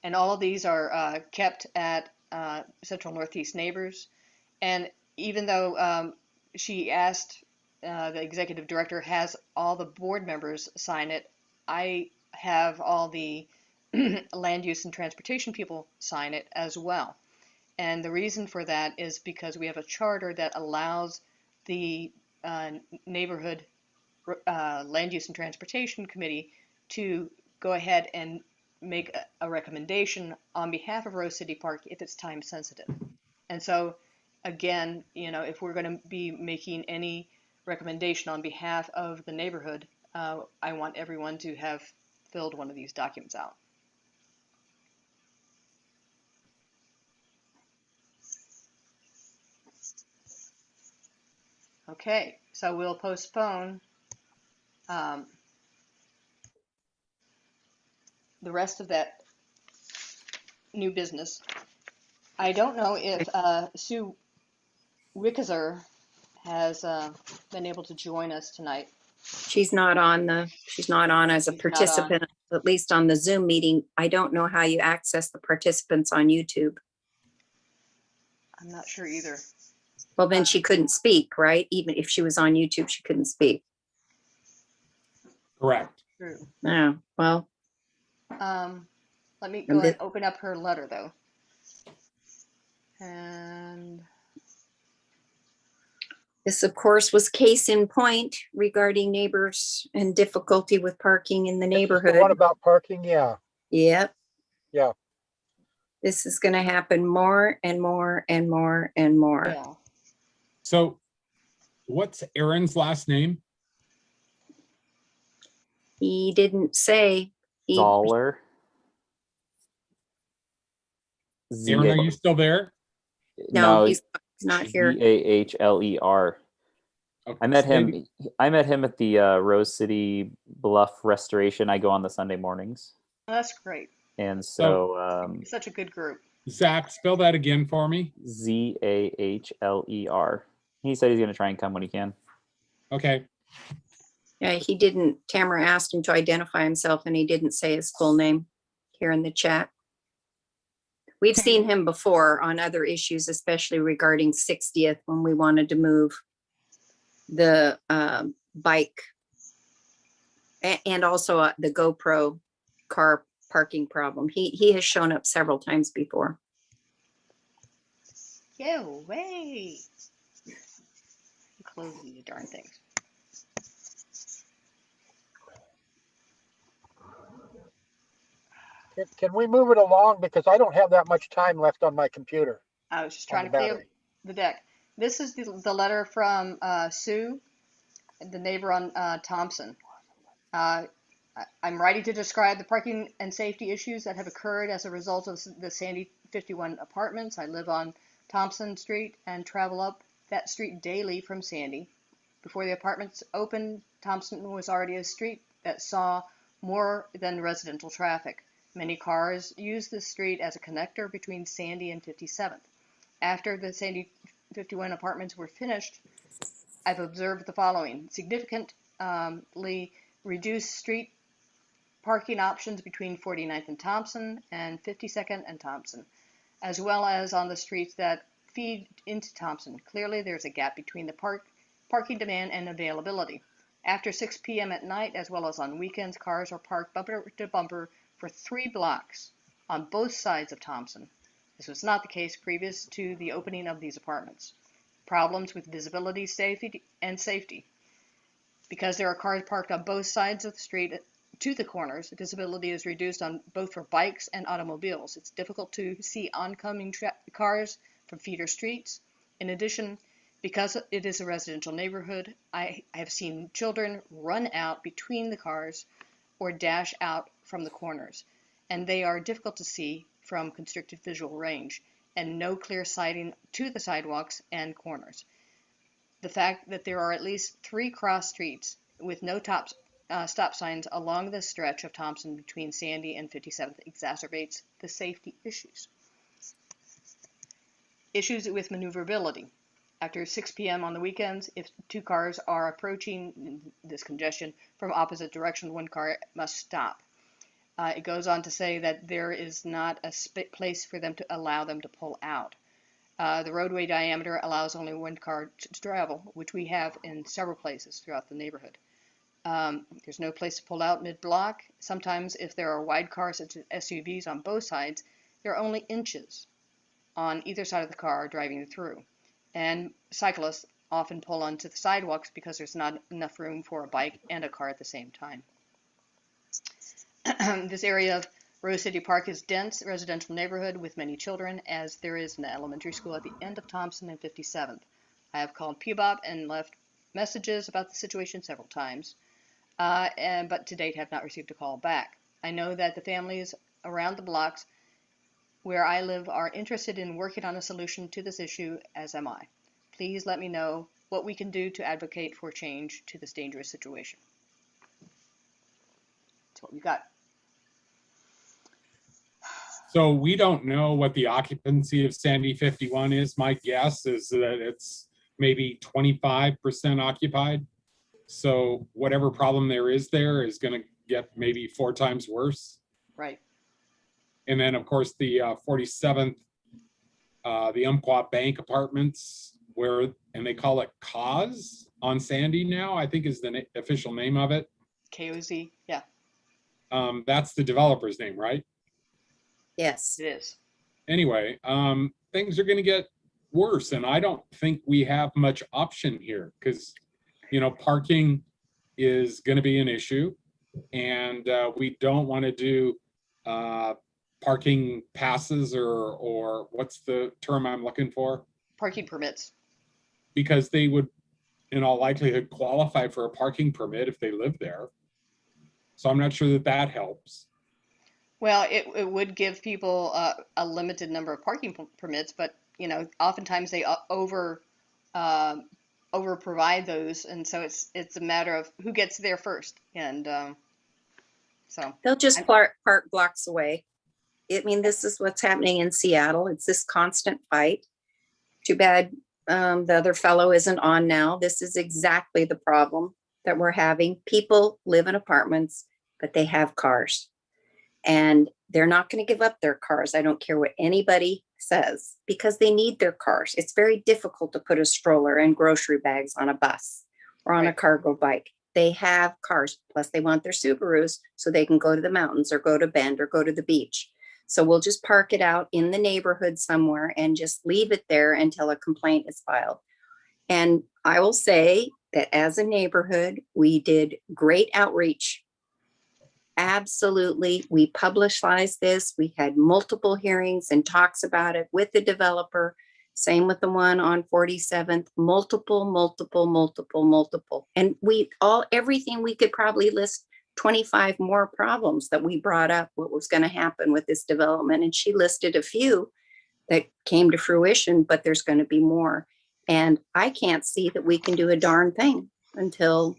And all of these are kept at Central Northeast Neighbors. And even though she asked, the executive director has all the board members sign it, I have all the land use and transportation people sign it as well. And the reason for that is because we have a charter that allows the neighborhood land use and transportation committee to go ahead and make a recommendation on behalf of Rose City Park if it's time sensitive. And so again, you know, if we're going to be making any recommendation on behalf of the neighborhood, I want everyone to have filled one of these documents out. Okay, so we'll postpone the rest of that new business. I don't know if Sue Wickeser has been able to join us tonight. She's not on as a She's not on. participant, at least on the Zoom meeting. I don't know how you access the participants on YouTube. I'm not sure either. Well, then she couldn't speak, right? Even if she was on YouTube, she couldn't speak. Correct. True. Yeah, well, Let me go ahead and open up her letter though. And this, of course, was case in point regarding neighbors and difficulty with parking in the This is the neighborhood. one about parking, yeah. Yep. Yeah. This is going to happen more and more and more and more. yeah, So what's Aaron's last name? He didn't say. Zoller. Aaron, are you still there? No, he's not here. Zahler. Okay. I met him. I met him at the Rose City Bluff Restoration. I go on the Sunday mornings, that's great. and so Such a good group. Zach, spell that again for me. Zahler. He said he's going to try and come when he can. Okay. Yeah, he didn't. Tamara asked him to identify himself, and he didn't say his full name here in the chat. We've seen him before on other issues, especially regarding 60th, when we wanted to move the bike and also the GoPro car parking problem. He has shown up several times before. Go away. Close these darn things. Can we move it along? Because I don't have that much time left on my computer. I was just trying to clear the deck. This is the letter from Sue, the neighbor on Thompson. I'm writing to describe the parking and safety issues that have occurred as a result of the Sandy 51 apartments. I live on Thompson Street and travel up that street daily from Sandy. Before the apartments opened, Thompson was already a street that saw more than residential traffic. Many cars use this street as a connector between Sandy and 57th. After the Sandy 51 apartments were finished, I've observed the following: significantly reduced street parking options between 49th and Thompson and 52nd and Thompson, as well as on the streets that feed into Thompson. Clearly, there's a gap between the parking demand and availability. After 6 p.m. at night, as well as on weekends, cars are parked bumper to bumper for 3 blocks on both sides of Thompson. This was not the case previous to the opening of these apartments. Problems with visibility, safety. Because there are cars parked on both sides of the street to the corners, visibility is reduced on both for bikes and automobiles. It's difficult to see oncoming cars from feeder streets. In addition, because it is a residential neighborhood, I have seen children run out between the cars or dash out from the corners, and they are difficult to see from constricted visual range and no clear sighting to the sidewalks and corners. The fact that there are at least 3 cross streets with no stop signs along this stretch of Thompson between Sandy and 57th exacerbates the safety issues. Issues with maneuverability. After 6 p.m. on the weekends, if two cars are approaching this congestion from opposite direction, one car must stop. It goes on to say that there is not a place for them to allow them to pull out. The roadway diameter allows only one car to travel, which we have in several places throughout the neighborhood. There's no place to pull out mid-block. Sometimes if there are wide cars such as SUVs on both sides, there are only inches on either side of the car driving through. And cyclists often pull onto the sidewalks because there's not enough room for a bike and a car at the same time. This area of Rose City Park is dense residential neighborhood with many children, as there is an elementary school at the end of Thompson and 57th. I have called PBOP and left messages about the situation several times, but to date have not received a call back. I know that the families around the blocks where I live are interested in working on a solution to this issue, as am I. Please let me know what we can do to advocate for change to this dangerous situation. That's what we got. So we don't know what the occupancy of Sandy 51 is. My guess is that it's maybe 25% occupied. So whatever problem there is going to get maybe 4 times worse. Right. And then of course the 47th, the Umpqua Bank Apartments, and they call it KOZ on Sandy now, I think is the official name of it. KOZ, yeah. That's the developer's name, right? Yes. It is. Anyway, things are going to get worse, and I don't think we have much option here because, parking is going to be an issue, and we don't want to do parking passes or what's the term I'm looking for? Parking permits. Because they would, in all likelihood, qualify for a parking permit if they live there. So I'm not sure that helps. Well, it would give people a limited number of parking permits, but oftentimes they over provide those, and so it's a matter of who gets there first, and so They'll just park blocks away. I mean, this is what's happening in Seattle. It's this constant fight. Too bad the other fellow isn't on now. This is exactly the problem that we're having. People live in apartments, but they have cars. And they're not going to give up their cars. I don't care what anybody says, because they need their cars. It's very difficult to put a stroller and grocery bags on a bus or on a cargo bike. They have cars. Plus they want their Subarus so they can go to the mountains or go to Bend or go to the beach. So we'll just park it out in the neighborhood somewhere and just leave it there until a complaint is filed. And I will say that as a neighborhood, we did great outreach. Absolutely. We publicized this. We had multiple hearings and talks about it with the developer. Same with the one on 47th, multiple. And everything we could probably list 25 more problems that we brought up, what was going to happen with this development. And she listed a few that came to fruition, but there's going to be more. And I can't see that we can do a darn thing until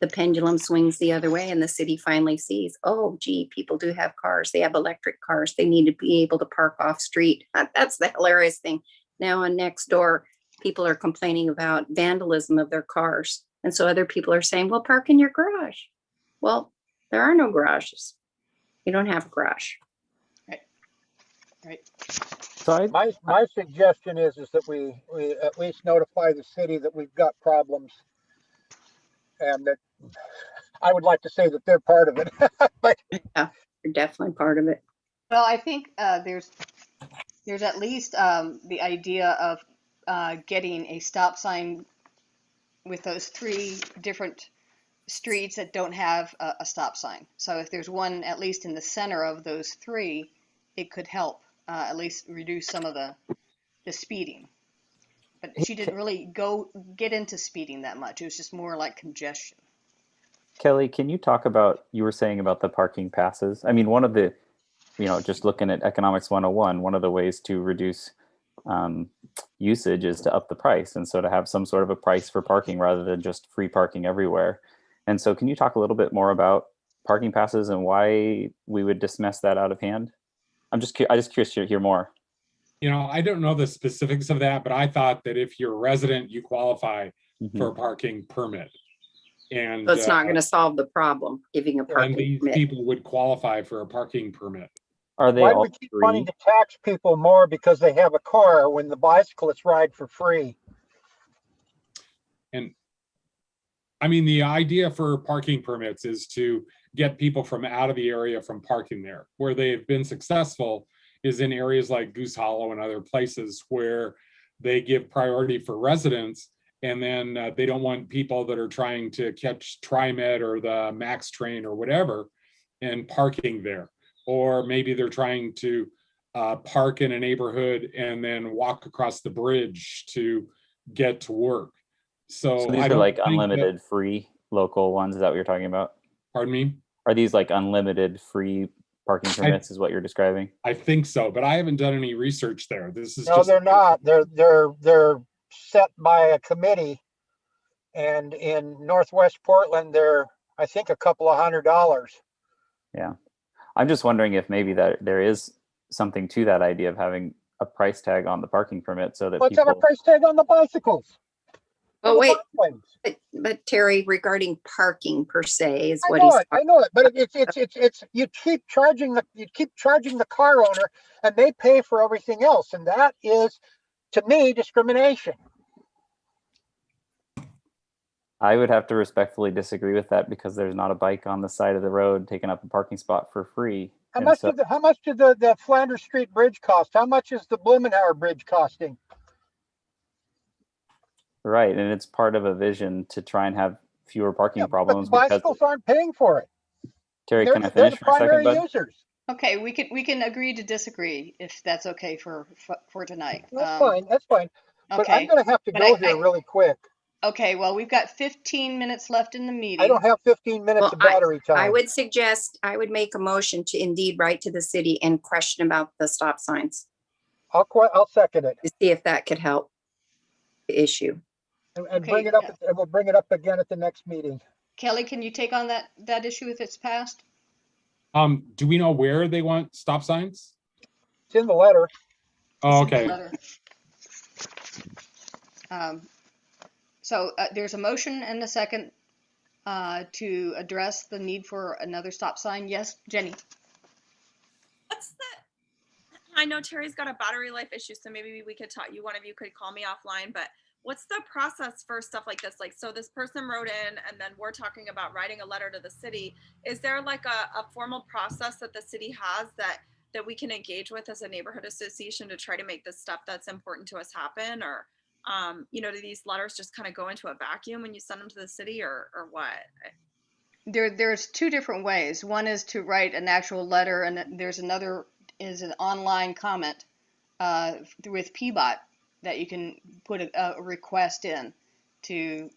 the pendulum swings the other way and the city finally sees, oh, gee, people do have cars. They have electric cars. They need to be able to park off street. That's the hilarious thing. Now on Nextdoor, people are complaining about vandalism of their cars. And so other people are saying, well, park in your garage. Well, there are no garages. You don't have a garage. Right. So My suggestion is that we at least notify the city that we've got problems, and that I would like to say that they're part of it. But yeah, you're definitely part of it. Well, I think there's at least the idea of getting a stop sign with those 3 different streets that don't have a stop sign. So if there's one at least in the center of those 3, it could help at least reduce some of the speeding. But she didn't really get into speeding that much. It was just more like congestion. Kelly, can you talk about, you were saying about the parking passes? I mean, one of the, just looking at Economics 101, one of the ways to reduce usage is to up the price. And so to have some sort of a price for parking rather than just free parking everywhere. And so can you talk a little bit more about parking passes and why we would dismiss that out of hand? I'm just curious to hear more. You know, I don't know the specifics of that, but I thought that if you're a resident, you qualify for a parking permit. And So it's not going to solve the problem, giving a and parking these permit. people would qualify for a parking permit. Are they Why do all we keep free? wanting to tax people more because they have a car when the bicyclists ride for free? And I mean, the idea for parking permits is to get people from out of the area from parking there. Where they've been successful is in areas like Goose Hollow and other places where they give priority for residents, and then they don't want people that are trying to catch TriMet or the Max train or whatever and parking there. Or maybe they're trying to park in a neighborhood and then walk across the bridge to get to work. So So these I are don't like think unlimited free local ones. Is that what you're talking about? Pardon me? Are these like unlimited free parking permits is what you're describing? I think so, but I haven't done any research there. This is No, just they're not. They're set by a committee. And in Northwest Portland, they're, I think, a couple of $100. Yeah. I'm just wondering if maybe that there is something to that idea of having a price tag on the parking permit so that Let's have a people, price tag on the bicycles. Well, On the wait, bike lanes. but Terry, regarding parking per se is I what know he's it, I know it, but it's you keep charging the car owner, and they pay for everything else, and that is, to me, discrimination. I would have to respectfully disagree with that because there's not a bike on the side of the road taking up a parking spot for free. How And much so, did the Flanders Street Bridge cost? How much is the Blumenauer Bridge costing? right, and it's part of a vision to try and have fewer parking Yeah, but problems the because bicycles aren't paying for it. Terry, They're can I they're finish the for a second, primary bud? users. Okay, we can agree to disagree if that's okay for tonight. That's fine. That's fine. But I'm Okay, going to have to but go here really quick. okay, well, we've got 15 minutes left in the I meeting. don't have 15 minutes Well, of battery I time. would suggest, I would make a motion to indeed write to the city and question about the stop signs I'll second it to see if that could help the issue. and Okay, bring it up. And we'll bring it up again at the next meeting. Kelly, can you take on that issue if it's passed? do we know where they want stop signs? It's in the letter. Oh, It's in the okay. letter. So there's a motion and a second to address the need for another stop sign. Yes, Jenny? What's the, I know Terry's got a battery life issue, so maybe we could talk, one of you could call me offline, but what's the process for stuff like this? Like, so this person wrote in and then we're talking about writing a letter to the city. Is there like a formal process that the city has that we can engage with as a neighborhood association to try to make this stuff that's important to us happen? Or, do these letters just kind of go into a vacuum when you send them to the city or what? There's two different ways. One is to write an actual letter, and there's another is an online comment with Pbot that you can put a request in to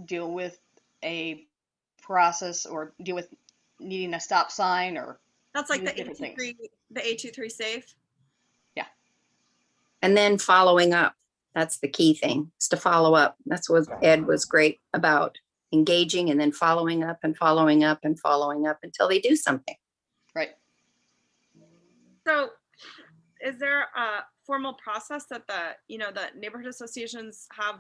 deal with a process or deal with needing a stop sign or That's like the different things. the 823 safe. Yeah. And then following up, that's the key thing, is to follow up. That's what Ed was great about, engaging and then following up and following up and following up until they do something. Right. So is there a formal process that the neighborhood associations have?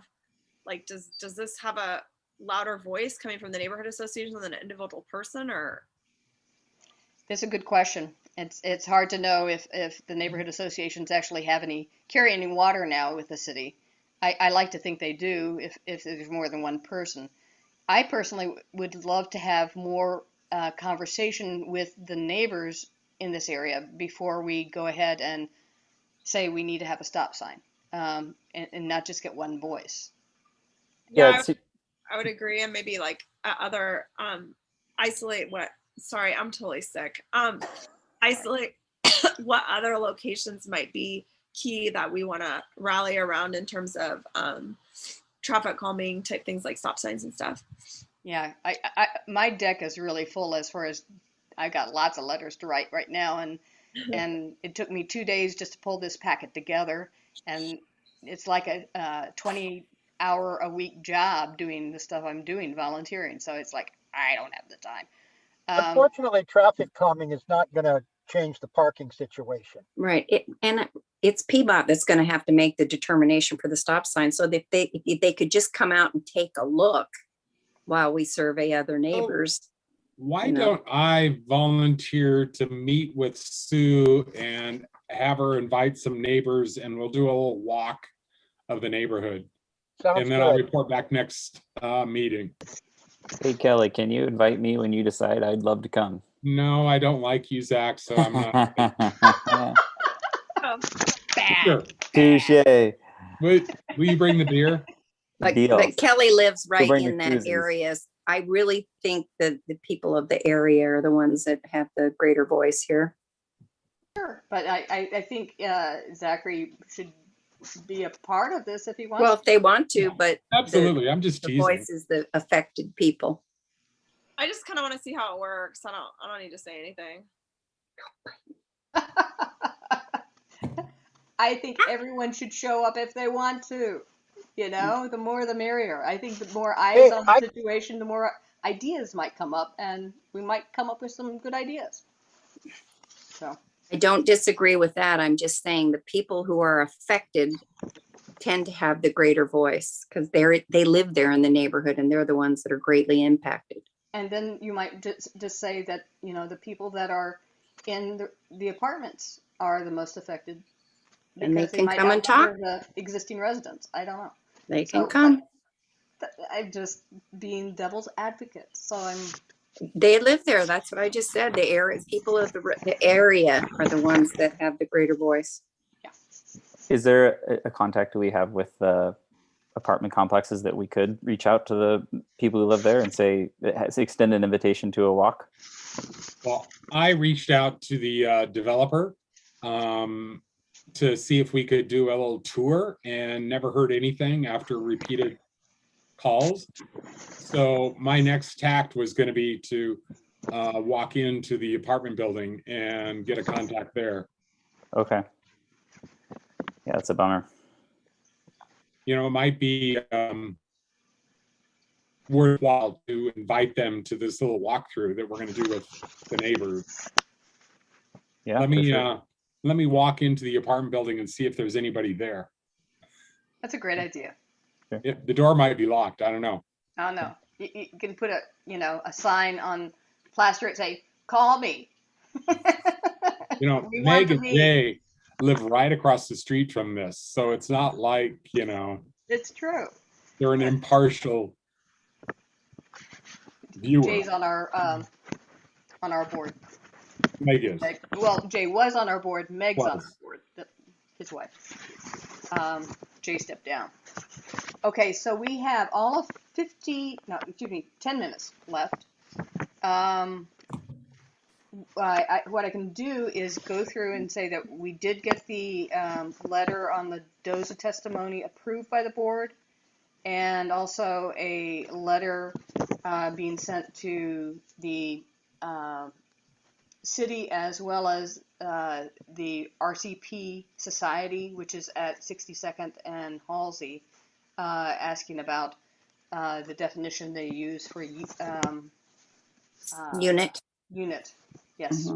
Like, does this have a louder voice coming from the neighborhood association than an individual person, or? That's a good question. It's hard to know if the neighborhood associations actually carry any water now with the city. I like to think they do if there's more than one person. I personally would love to have more conversation with the neighbors in this area before we go ahead and say we need to have a stop sign, and not just get one voice. Yeah, I would agree, and maybe like other isolate what. Sorry, I'm totally sick. Isolate what other locations might be key that we want to rally around in terms of traffic calming type things like stop signs and stuff. Yeah, my deck is really full as far as I got lots of letters to write right now, and it took me 2 days just to pull this packet together, and it's like a 20 hour a week job doing the stuff I'm doing, volunteering. So it's like, I don't have the time. Unfortunately, traffic calming is not going to change the parking situation. Right. And it's PBOT that's going to have to make the determination for the stop sign. So that if they could just come out and take a look while we survey other neighbors. Why you know. don't I volunteer to meet with Sue and have her invite some neighbors, and we'll do a little walk of the neighborhood. Sounds And then I'll good. report back next meeting. Hey, Kelly, can you invite me when you decide? I'd love to come. No, I don't like you, Zach, so I'm not. Oh, Sure. Touche. Will you bring the beer? But Deal. Kelly lives right bring the in that cruises. area. I really think that the people of the area are the ones that have the greater voice here. Sure, but I think Zachary should be a part of this if he wants. Well, if they want to, but Absolutely. I'm just the teasing. voice is the affected people. I just kind of want to see how it works. I don't need to say anything. I think everyone should show up if they want to. You know, the more the merrier. I think the more eyes on the situation, the more ideas might come up, and we might come up with some good ideas. So I don't disagree with that. I'm just saying the people who are affected tend to have the greater voice because they live there in the neighborhood and they're the ones that are greatly impacted. and then you might just say that, you know, the people that are in the apartments are the most affected. And they can might come and talk. outnumber the existing residents. I don't know. They can So, come. I'm just being devil's advocate. So They live there. That's what I just said. The area, people of the area are the ones that have the greater voice. yeah. Is there a contact we have with the apartment complexes that we could reach out to the people who live there and say, extend an invitation to a walk? Well, I reached out to the developer to see if we could do a little tour and never heard anything after repeated calls. So my next tact was going to be to walk into the apartment building and get a contact there. Okay. Yeah, that's a bummer. You know, it might be worthwhile to invite them to this little walkthrough that we're going to do with the neighbors. Yeah. Let me walk into the apartment building and see if there's anybody there. That's a great idea. The door might be locked. I don't know. I don't know. You can put a sign on plaster it say, "Call me." You know, We Meg want and to meet. Jay live right across the street from this, so it's not like, you know, It's true. they're an impartial viewer. Jay's on our board. Meg is. Well, Jay was on our board. Meg's on our Was. board. His wife. Jay stepped down. Okay, so we have all of 10 minutes left. What I can do is go through and say that we did get the letter on the DOZA testimony approved by the board, and also a letter being sent to the city as well as the RCP Society, which is at 62nd and Halsey, asking about the definition they use for Unit. Unit, yes,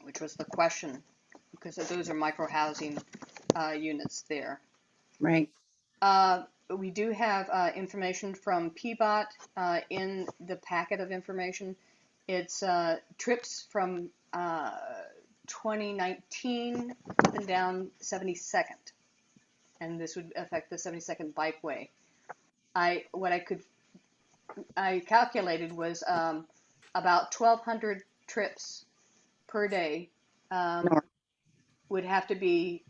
which was the question, because those are micro-housing units there. Right. We do have information from PBOT in the packet of information. It's trips from 2019 up and down 72nd, and this would affect the 72nd bikeway. I calculated was about 1,200 trips per day would have to be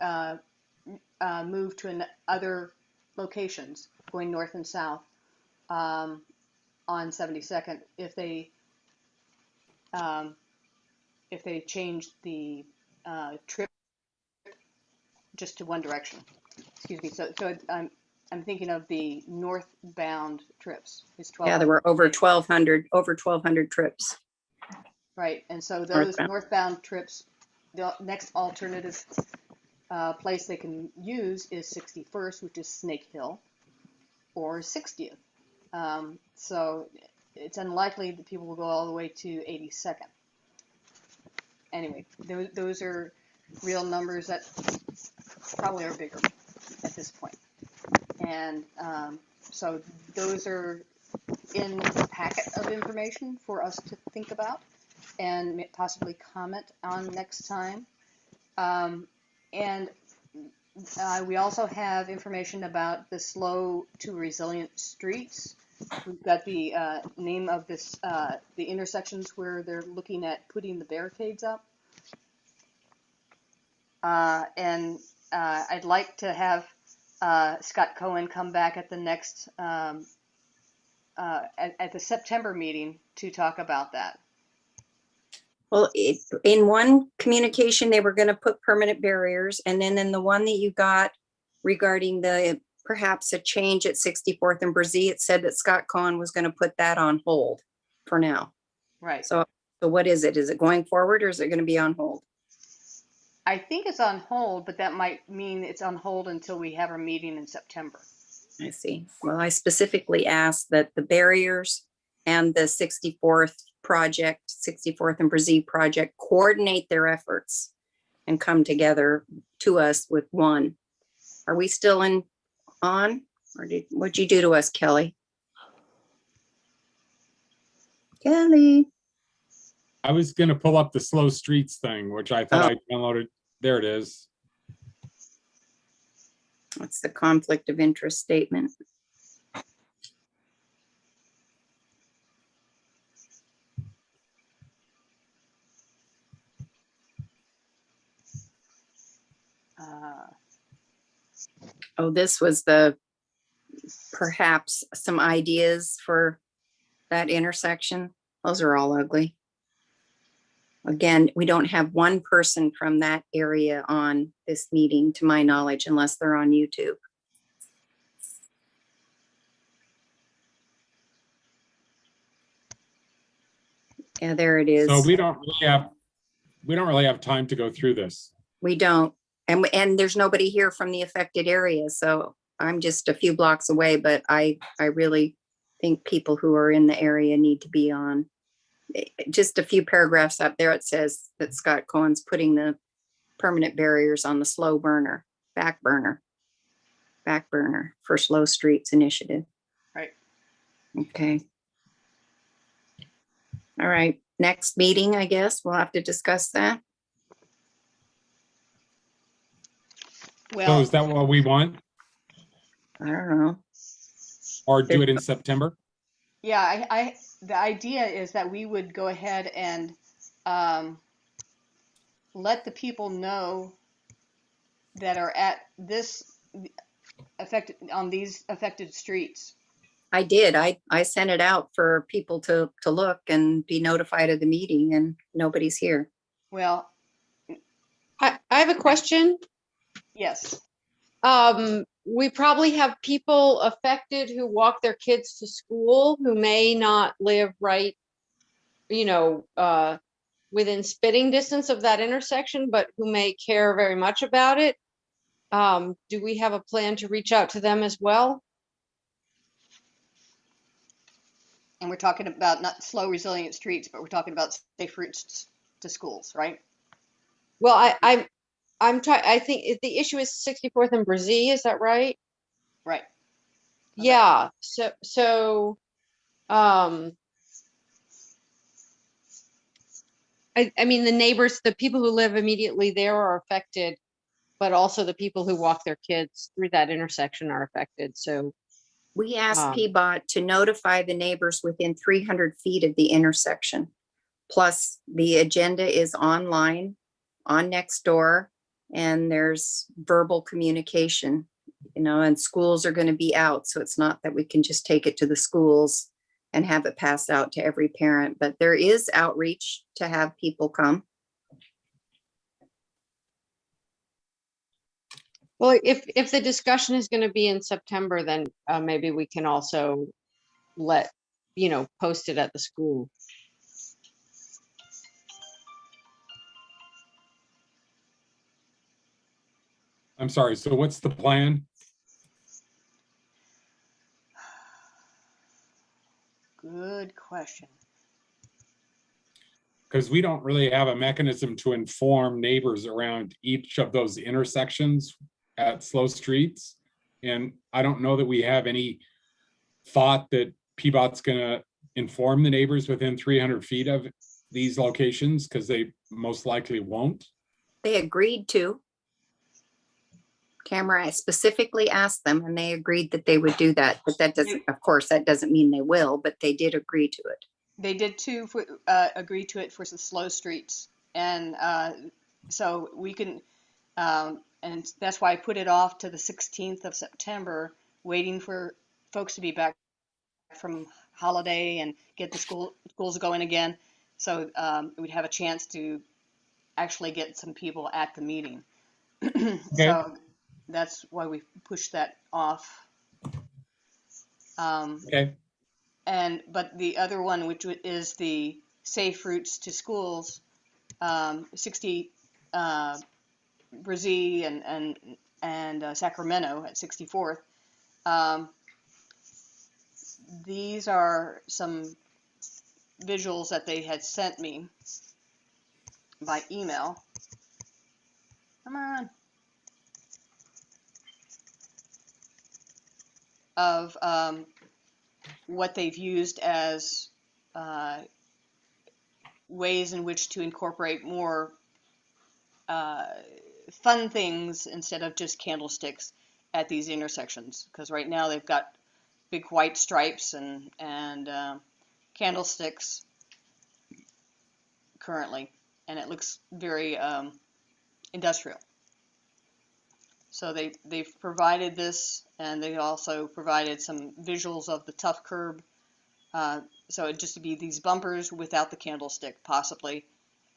moved to other locations going north and south on 72nd if they changed the trip just to one direction. Excuse me. So I'm thinking of the northbound trips. Yeah, there were over 1,200 trips. Right, and so those northbound trips, the next alternative place they can use is 61st, which is Snake Hill. or 60th. So it's unlikely that people will go all the way to 82nd. Anyway, those are real numbers that probably are bigger at this point. And so those are in the packet of information for us to think about and possibly comment on next time. And we also have information about the slow to resilient streets. We've got the name of this, the intersections where they're looking at putting the barricades up. And I'd like to have Scott Cohen come back at the next, at the September meeting to talk about that. Well, in one communication, they were going to put permanent barriers. And then in the one that you got regarding the perhaps a change at 64th and Brzee, it said that Scott Cohen was going to put that on hold for now. Right. So what is it? Is it going forward or is it going to be on hold? I think it's on hold, but that might mean it's on hold until we have our meeting in September. I see. Well, I specifically asked that the barriers and the 64th project, 64th and Brzee project, coordinate their efforts and come together to us with one. Are we still on? Or what'd you do to us, Kelly? Kelly. I was gonna pull up the slow streets thing, which I thought I downloaded. There it is. What's the conflict of interest statement? Oh, this was perhaps some ideas for that intersection. Those are all ugly. Again, we don't have one person from that area on this meeting, to my knowledge, unless they're on YouTube. Yeah, there it is. So we don't really have time to go through this. We don't. And there's nobody here from the affected area. So I'm just a few blocks away, but I really think people who are in the area need to be on. Just a few paragraphs up there, it says that Scott Cohen's putting the permanent barriers on the slow burner, back burner for Slow Streets Initiative. Right. Okay. All right. Next meeting, I guess we'll have to discuss that. Well, So is that what we want? I don't know. Or do it in September? yeah, the idea is that we would go ahead and let the people know that are at this these affected streets. I did. I sent it out for people to look and be notified of the meeting, and nobody's here. Well, I have a question. yes. We probably have people affected who walk their kids to school who may not live right, within spitting distance of that intersection, but who may care very much about it. Do we have a plan to reach out to them as well? And we're talking about not slow, resilient streets, but we're talking about safe routes to schools, right? Well, I think the issue is 64th and Brzee, is that right? Right. Okay. Yeah. So, I mean, the neighbors, the people who live immediately there are affected, but also the people who walk their kids through that intersection are affected. So We asked PBOT to notify the neighbors within 300 feet of the intersection. Plus, the agenda is online on Nextdoor, and there's verbal communication, and schools are going to be out. So it's not that we can just take it to the schools and have it passed out to every parent, but there is outreach to have people come. well, if the discussion is going to be in September, then maybe we can also post it at the school. I'm sorry. So what's the plan? question. Because we don't really have a mechanism to inform neighbors around each of those intersections at slow streets. And I don't know that we have any thought that PBOT's gonna inform the neighbors within 300 feet of these locations, because they most likely won't. They agreed to. Tamara specifically asked them and they agreed that they would do that, but that doesn't, of course, that doesn't mean they will, but they did agree to it. They did too, agree to it for the slow streets. And so we can, and that's why I put it off to the 16th of September, waiting for folks to be back from holiday and get the schools going again. So we'd have a chance to actually get some people at the meeting. Okay. So that's why we pushed that off. Okay. But the other one, which is the safe routes to schools, 60 Brazee and Sacramento at 64th. These are some visuals that they had sent me by email. Come on. Of what they've used as ways in which to incorporate more fun things instead of just candlesticks at these intersections. Because right now they've got big white stripes and candlesticks currently, and it looks very industrial. So they've provided this, and they also provided some visuals of the tough curb. So it'd just be these bumpers without the candlestick, possibly,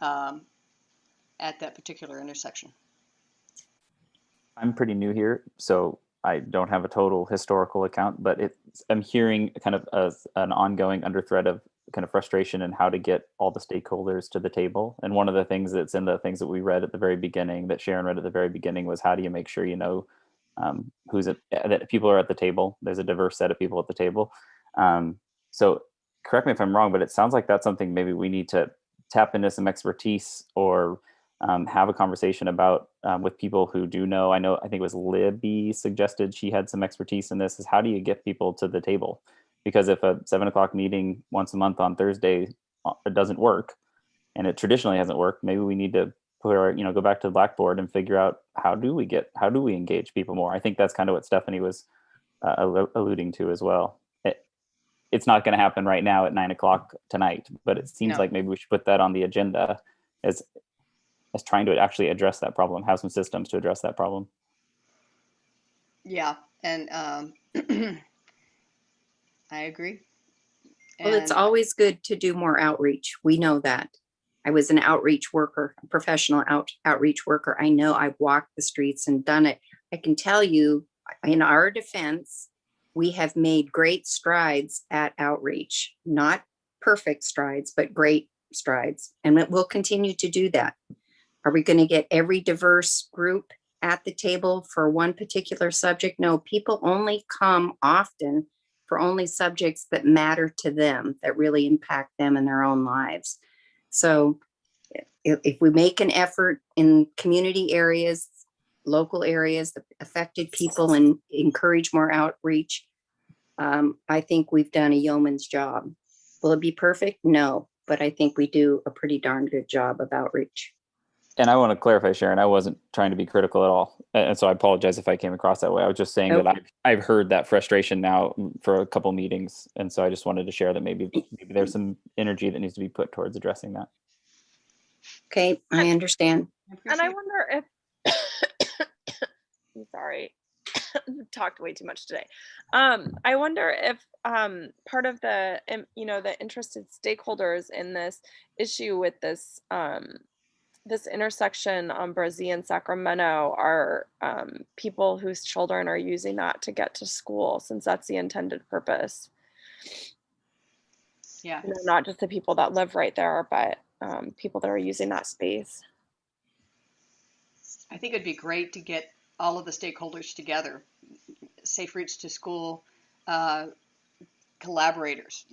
at that particular intersection. I'm pretty new here, so I don't have a total historical account, but I'm hearing kind of an ongoing underthread of kind of frustration and how to get all the stakeholders to the table. And one of the things that's in the things that we read at the very beginning, that Sharon read at the very beginning, was how do you make sure you know that people are at the table? There's a diverse set of people at the table. So correct me if I'm wrong, but it sounds like that's something maybe we need to tap into some expertise or have a conversation about with people who do know. I think it was Libby suggested she had some expertise in this, is how do you get people to the table? Because if a 7 o'clock meeting once a month on Thursday it doesn't work, and it traditionally hasn't worked, maybe we need to go back to the Blackboard and figure out how do we engage people more? I think that's kind of what Stephanie was alluding to as well. It's not going to happen right now at 9 o'clock tonight, but it seems like maybe we should put that on the agenda as trying to actually address that problem, have some systems to address that problem. Yeah, and I agree. Well, it's always good to do more outreach. We know that. I was an outreach worker, a professional outreach worker. I know I've walked the streets and done it. I can tell you, in our defense, we have made great strides at outreach. Not perfect strides, but great strides. And we'll continue to do that. Are we going to get every diverse group at the table for one particular subject? No, people only come often for only subjects that matter to them, that really impact them in their own lives. So if we make an effort in community areas, local areas, the affected people, and encourage more outreach, I think we've done a yeoman's job. Will it be perfect? No, but I think we do a pretty darn good job of outreach. And I want to clarify, Sharon, I wasn't trying to be critical at all. And so I apologize if I came across that way. I was just saying that I've heard that frustration now for a couple meetings. And so I just wanted to share that maybe there's some energy that needs to be put towards addressing that. Okay, I understand. And I wonder if, I'm sorry, talked way too much today. I wonder if part of the, the interested stakeholders in this issue with this, this intersection on Brazee and Sacramento are people whose children are using that to get to school, since that's the intended purpose. Yeah. Not just the people that live right there, but people that are using that space. I think it'd be great to get all of the stakeholders together. Safe routes to school collaborators,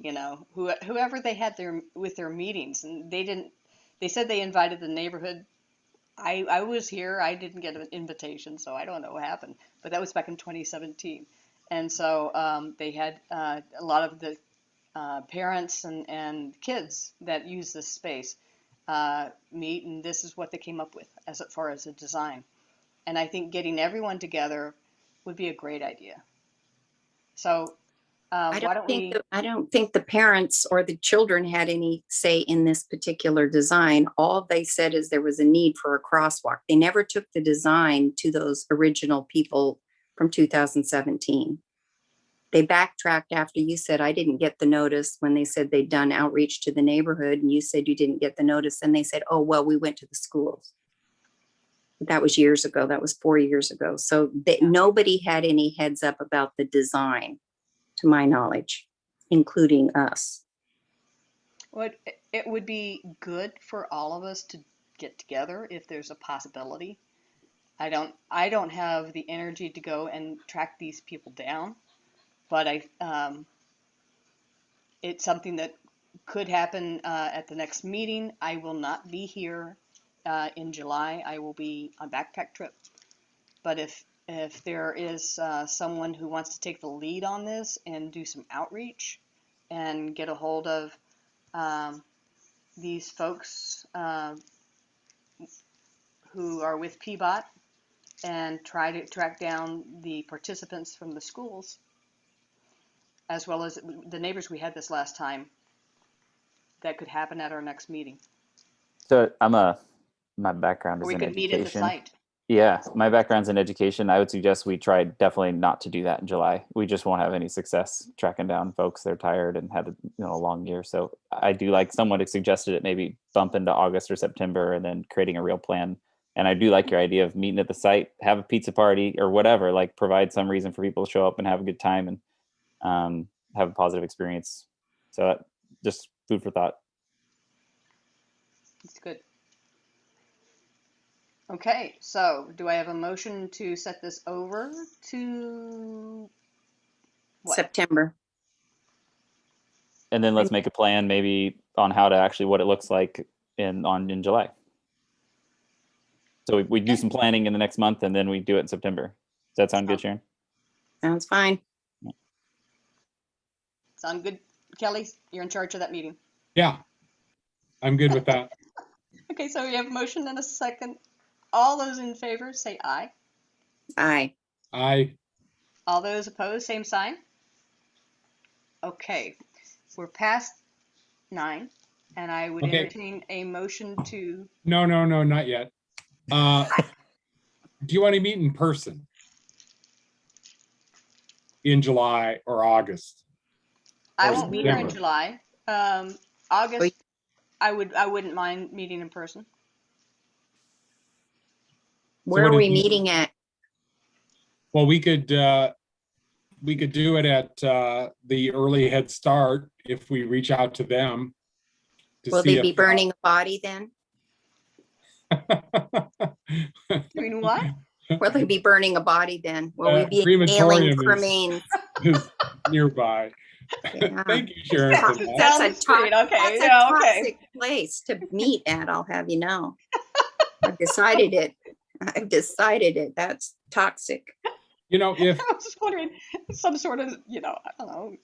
whoever they had with their meetings, and they said they invited the neighborhood. I was here. I didn't get an invitation, so I don't know what happened. But that was back in 2017. And so they had a lot of the parents and kids that use this space meet, and this is what they came up with as far as a design. And I think getting everyone together would be a great idea. So why don't we? I don't think the parents or the children had any say in this particular design. All they said is there was a need for a crosswalk. They never took the design to those original people from 2017. They backtracked after you said, I didn't get the notice, when they said they'd done outreach to the neighborhood, and you said you didn't get the notice. And they said, oh, well, we went to the schools. That was years ago. That was 4 years ago. So nobody had any heads up about the design, to my knowledge, including us. Well, it would be good for all of us to get together if there's a possibility. I don't have the energy to go and track these people down, but it's something that could happen at the next meeting. I will not be here in July. I will be on backpack trip. But if there is someone who wants to take the lead on this and do some outreach and get a hold of these folks who are with PBOT and try to track down the participants from the schools, as well as the neighbors we had this last time, that could happen at our next meeting. So my background is Or we in could meet at the education. site. Yeah, my background's in education. I would suggest we try definitely not to do that in July. We just won't have any success tracking down folks. They're tired and had a long year. So I do like someone had suggested it maybe bump into August or September and then creating a real plan. And I do like your idea of meeting at the site, have a pizza party or whatever, like provide some reason for people to show up and have a good time and have a positive experience. So just food for thought. It's good. Okay, so do I have a motion to set this over to what? September. And then let's make a plan maybe on how to actually what it looks like in July. So we do some planning in the next month and then we do it in September. Does that sound good, Sharon? Sounds fine. Sound good, Kelly? You're in charge of that meeting. Yeah, I'm good with that. Okay, so we have a motion and a second. All those in favor say aye. Aye. Aye. All those opposed, same sign. Okay, we're past 9, and I would entertain a motion to. No, not yet. Do you want to meet in person in July or August? I won't be here in July. August, I wouldn't mind meeting in person. Where are we meeting at? Well, we could do it at the Early Head Start if we reach out to them. Will they be burning a body then? Doing what? Will they be burning a body then? Will we be inhaling cremains? Is nearby. Yeah. Thank you, Sharon. That's a toxic place to meet at, I'll have you know. I've decided it. That's toxic. If I was just wondering, some sort of, I don't know.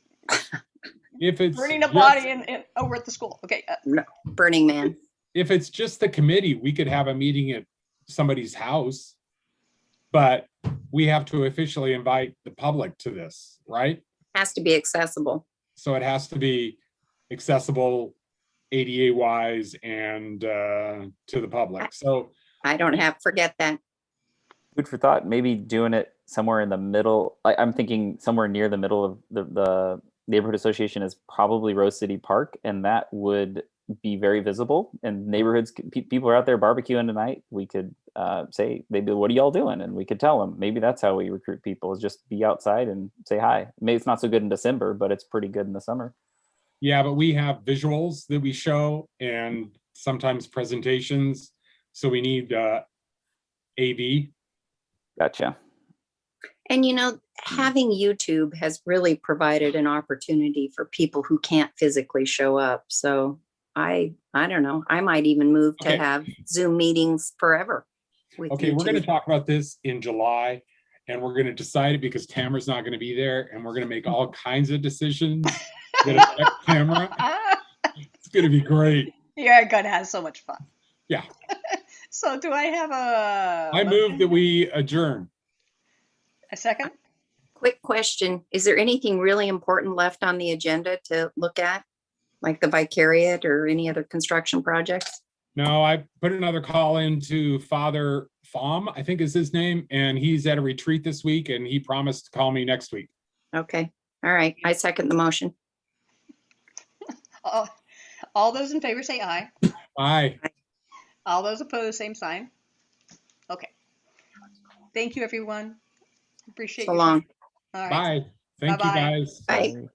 If it's burning a body over at the school. Okay. No, Burning Man. If it's just the committee, we could have a meeting at somebody's house, but we have to officially invite the public to this, right? Has to be accessible. So it has to be accessible ADA wise and to the public. So I don't forget that. Food for thought, maybe doing it somewhere in the middle. I'm thinking somewhere near the middle of the neighborhood association is probably Rose City Park, and that would be very visible. And neighborhoods, people are out there barbecuing tonight. We could say, maybe, what are y'all doing? And we could tell them. Maybe that's how we recruit people, is just be outside and say hi. Maybe it's not so good in December, but it's pretty good in the summer. Yeah, but we have visuals that we show and sometimes presentations. So we need AV. Gotcha. And having YouTube has really provided an opportunity for people who can't physically show up. So I don't know. I might even move to Okay. have Zoom meetings forever with Okay, we're going to YouTube. talk about this in July, and we're going to decide it because Tamara's not going to be there, and we're going to make all kinds of decisions that affect Tamara. It's going to be great. You're gonna have so much fun. Yeah. So do I have a I move that we adjourn. a second? Quick question. Is there anything really important left on the agenda to look at? Like the Vicariate or any other construction projects? No, I put another call into Father Fahm, I think is his name, and he's at a retreat this week, and he promised to call me next week. Okay. All right. I second the motion. All those in favor say aye. Aye. All those opposed, same sign. Okay. Thank you, everyone. Appreciate So you. long. All right. Bye. Thank you, Bye-bye. guys. Bye. Bye.